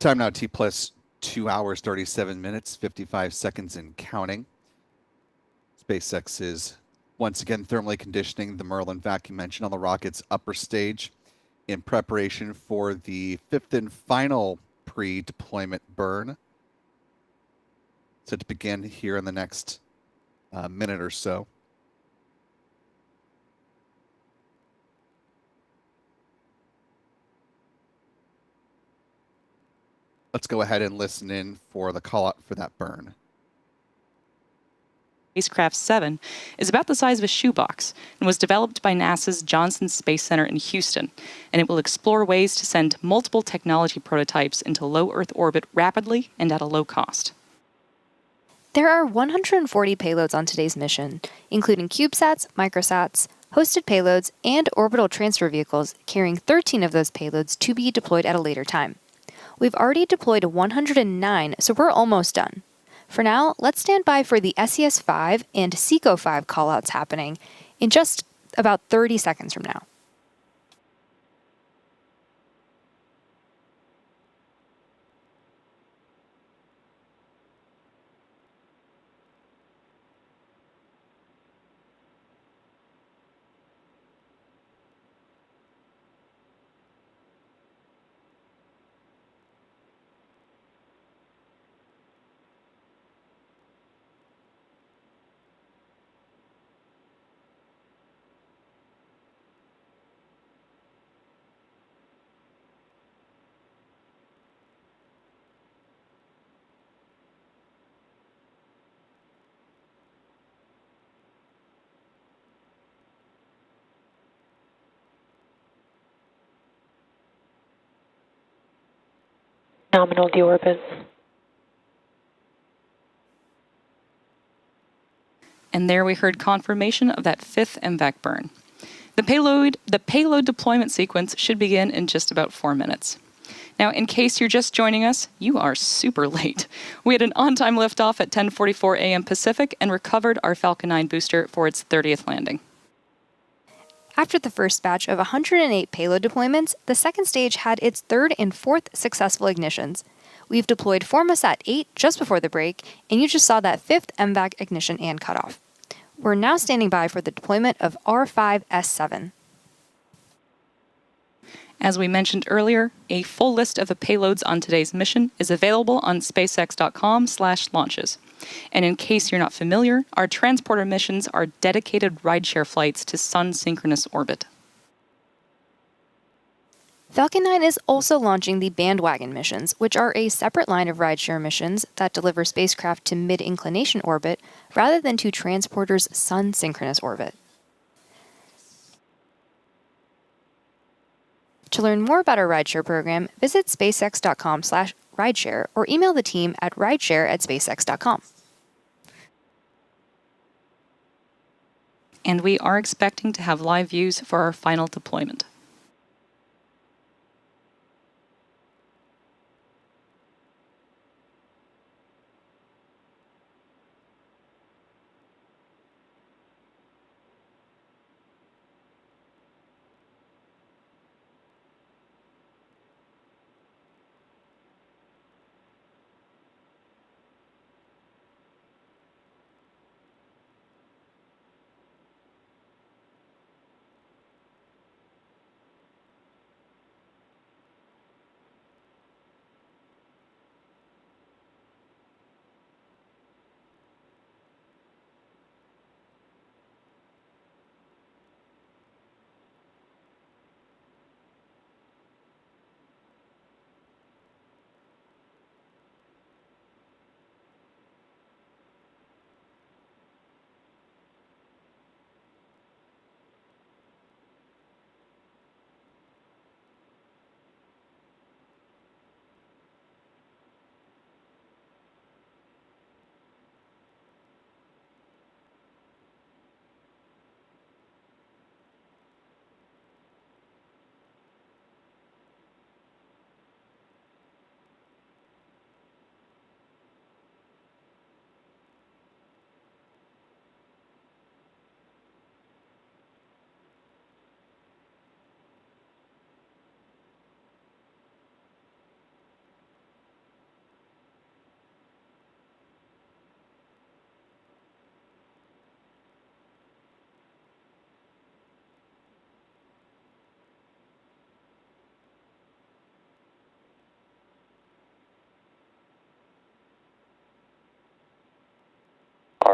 Time now T plus 2 hours, 37 minutes, 55 seconds and counting. SpaceX is once again thermally conditioning the Merlin vacuum engine on the rocket's upper stage in preparation for the 5th and final pre-deployment burn. Set to begin here in the next minute or so. Let's go ahead and listen in for the call out for that burn. Spacecraft 7 is about the size of a shoebox and was developed by NASA's Johnson Space Center in Houston, and it will explore ways to send multiple technology prototypes into low Earth orbit rapidly and at a low cost. There are 140 payloads on today's mission, including CubeSats, microsats, hosted payloads, and orbital transfer vehicles, carrying 13 of those payloads to be deployed at a later time. We've already deployed 109, so we're almost done. For now, let's stand by for the SES-5 and SECO-5 callouts happening in just about 30 seconds from now. Nominal deorbit. And there we heard confirmation of that 5th MVAC burn. The payload deployment sequence should begin in just about 4 minutes. Now, in case you're just joining us, you are super late. We had an on-time liftoff at 10:44 a.m. Pacific and recovered our Falcon 9 booster for its 30th landing. After the first batch of 108 payload deployments, the second stage had its 3rd and 4th successful ignitions. We've deployed Formosat 8 just before the break, and you just saw that 5th MVAC ignition and cutoff. We're now standing by for the deployment of R5S7. As we mentioned earlier, a full list of the payloads on today's mission is available on spacex.com/launches. And in case you're not familiar, our transporter missions are dedicated rideshare flights to sun-synchronous orbit. Falcon 9 is also launching the bandwagon missions, which are a separate line of rideshare missions that deliver spacecraft to mid-inclination orbit rather than to transporters' sun-synchronous orbit. To learn more about our rideshare program, visit spacex.com/rideshare or email the team at rideshare@spacex.com. And we are expecting to have live views for our final deployment.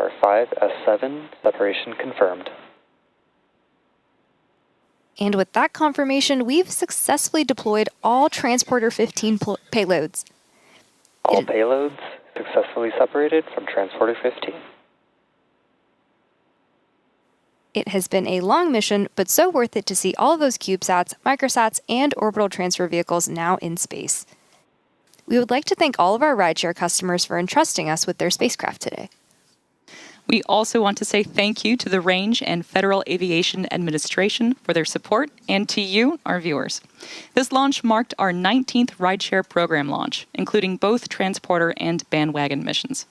R5S7, separation confirmed. And with that confirmation, we've successfully deployed all Transporter 15 payloads. All payloads successfully separated from Transporter 15. It has been a long mission, but so worth it to see all of those CubeSats, microsats, and orbital transfer vehicles now in space. We would like to thank all of our rideshare customers for entrusting us with their spacecraft today. We also want to say thank you to the Range and Federal Aviation Administration for their support, and to you, our viewers. This launch marked our 19th rideshare program launch, including both transporter and bandwagon missions.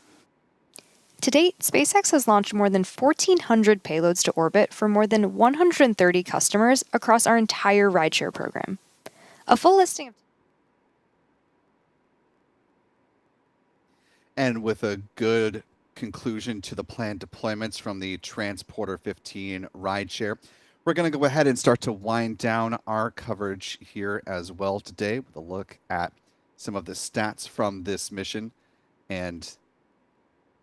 To date, SpaceX has launched more than 1,400 payloads to orbit for more than 130 customers across our entire rideshare program. A full listing of... And with a good conclusion to the planned deployments from the Transporter 15 rideshare, we're going to go ahead and start to wind down our coverage here as well today with a look at some of the stats from this mission and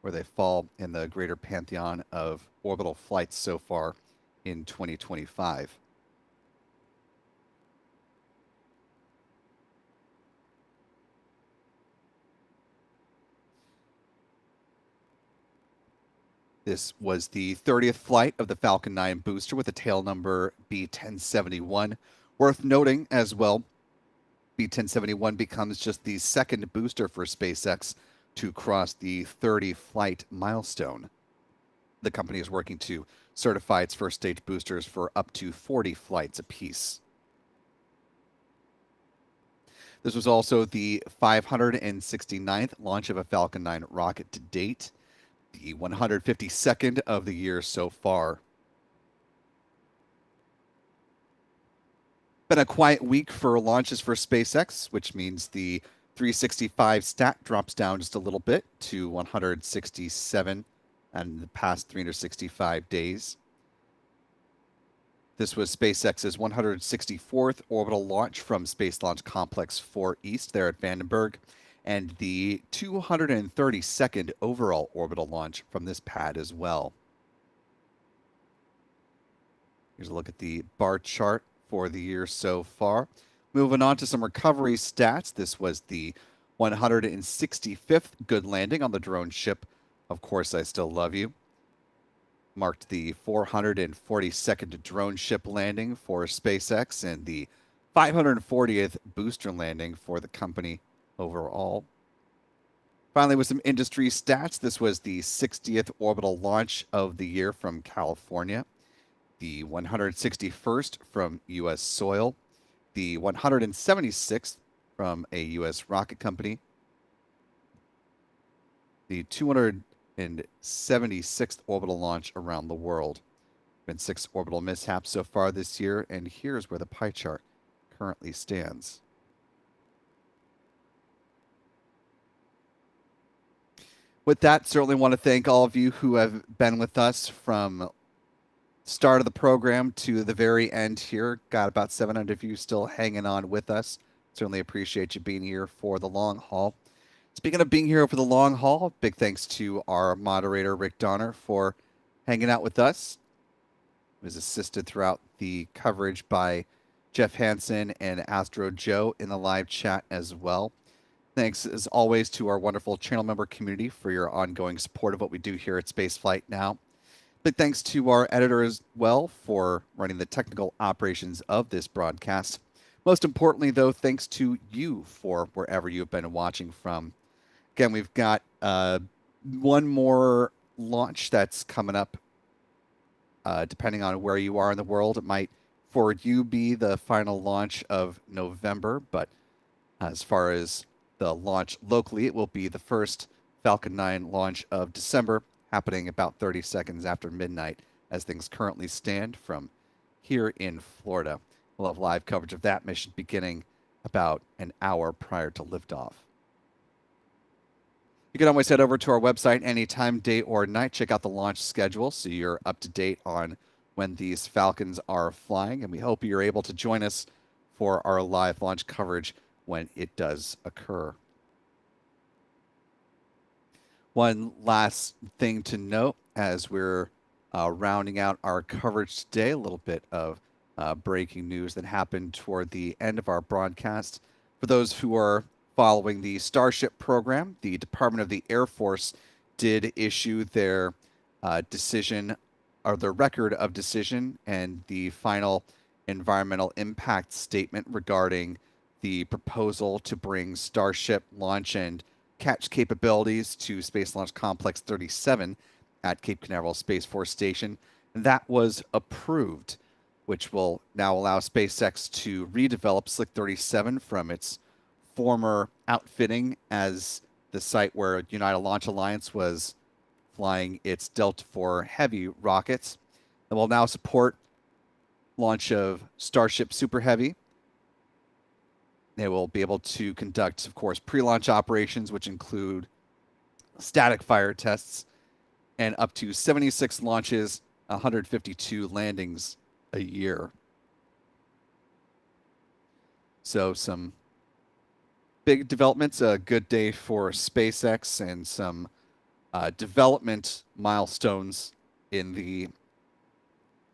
where they fall in the greater pantheon of orbital flights so far in 2025. This was the 30th flight of the Falcon 9 booster with a tail number B1071. Worth noting as well, B1071 becomes just the second booster for SpaceX to cross the 30-flight milestone. The company is working to certify its first stage boosters for up to 40 flights apiece. This was also the 569th launch of a Falcon 9 rocket to date, the 152nd of the year so far. Been a quiet week for launches for SpaceX, which means the 365 stat drops down just a little bit to 167 in the past 365 days. This was SpaceX's 164th orbital launch from Space Launch Complex 4 East there at Vandenberg, and the 232nd overall orbital launch from this pad as well. Here's a look at the bar chart for the year so far. Moving on to some recovery stats. This was the 165th good landing on the drone ship, Of Course I Still Love You. Marked the 442nd drone ship landing for SpaceX and the 540th booster landing for the company overall. Finally, with some industry stats, this was the 60th orbital launch of the year from California, the 161st from U.S. soil, the 176th from a U.S. rocket company, the 276th orbital launch around the world. Been 6 orbital mishaps so far this year, and here's where the pie chart currently stands. With that, certainly want to thank all of you who have been with us from start of the program to the very end here. Got about 700 of you still hanging on with us. Certainly appreciate you being here for the long haul. Speaking of being here for the long haul, big thanks to our moderator, Rick Donner, for hanging out with us. He was assisted throughout the coverage by Jeff Hansen and Astro Joe in the live chat as well. Thanks, as always, to our wonderful channel member community for your ongoing support of what we do here at Spaceflight Now. Big thanks to our editor as well for running the technical operations of this broadcast. Most importantly, though, thanks to you for wherever you've been watching from. Again, we've got one more launch that's coming up. Depending on where you are in the world, it might, for you, be the final launch of November, but as far as the launch locally, it will be the first Falcon 9 launch of December, happening about 30 seconds after midnight as things currently stand from here in Florida. We'll have live coverage of that mission beginning about an hour prior to liftoff. You can always head over to our website anytime, day or night. Check out the launch schedule so you're up to date on when these Falcons are flying, and we hope you're able to join us for our live launch coverage when it does occur. One last thing to note, as we're rounding out our coverage today. A little bit of breaking news that happened toward the end of our broadcast. For those who are following the Starship program, the Department of the Air Force did issue their decision, or their record of decision, and the final environmental impact statement regarding the proposal to bring Starship launch and catch capabilities to Space Launch Complex 37 at Cape Canaveral Space Force Station. That was approved, which will now allow SpaceX to redevelop Slick 37 from its former outfitting as the site where United Launch Alliance was flying its Delta IV Heavy rockets. It will now support launch of Starship Super Heavy. They will be able to conduct, of course, pre-launch operations, which include static fire tests, and up to 76 launches, 152 landings a year. So some big developments, a good day for SpaceX, and some development milestones in the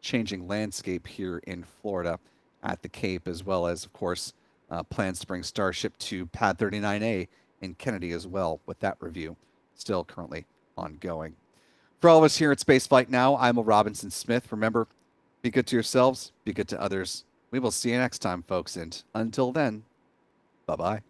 changing landscape here in Florida at the Cape, as well as, of course, plans to bring Starship to Pad 39A in Kennedy as well, with that review still currently ongoing. For all of us here at Spaceflight Now, I'm Will Robinson Smith. Remember, be good to yourselves, be good to others. We will see you next time, folks, and until then, bye-bye.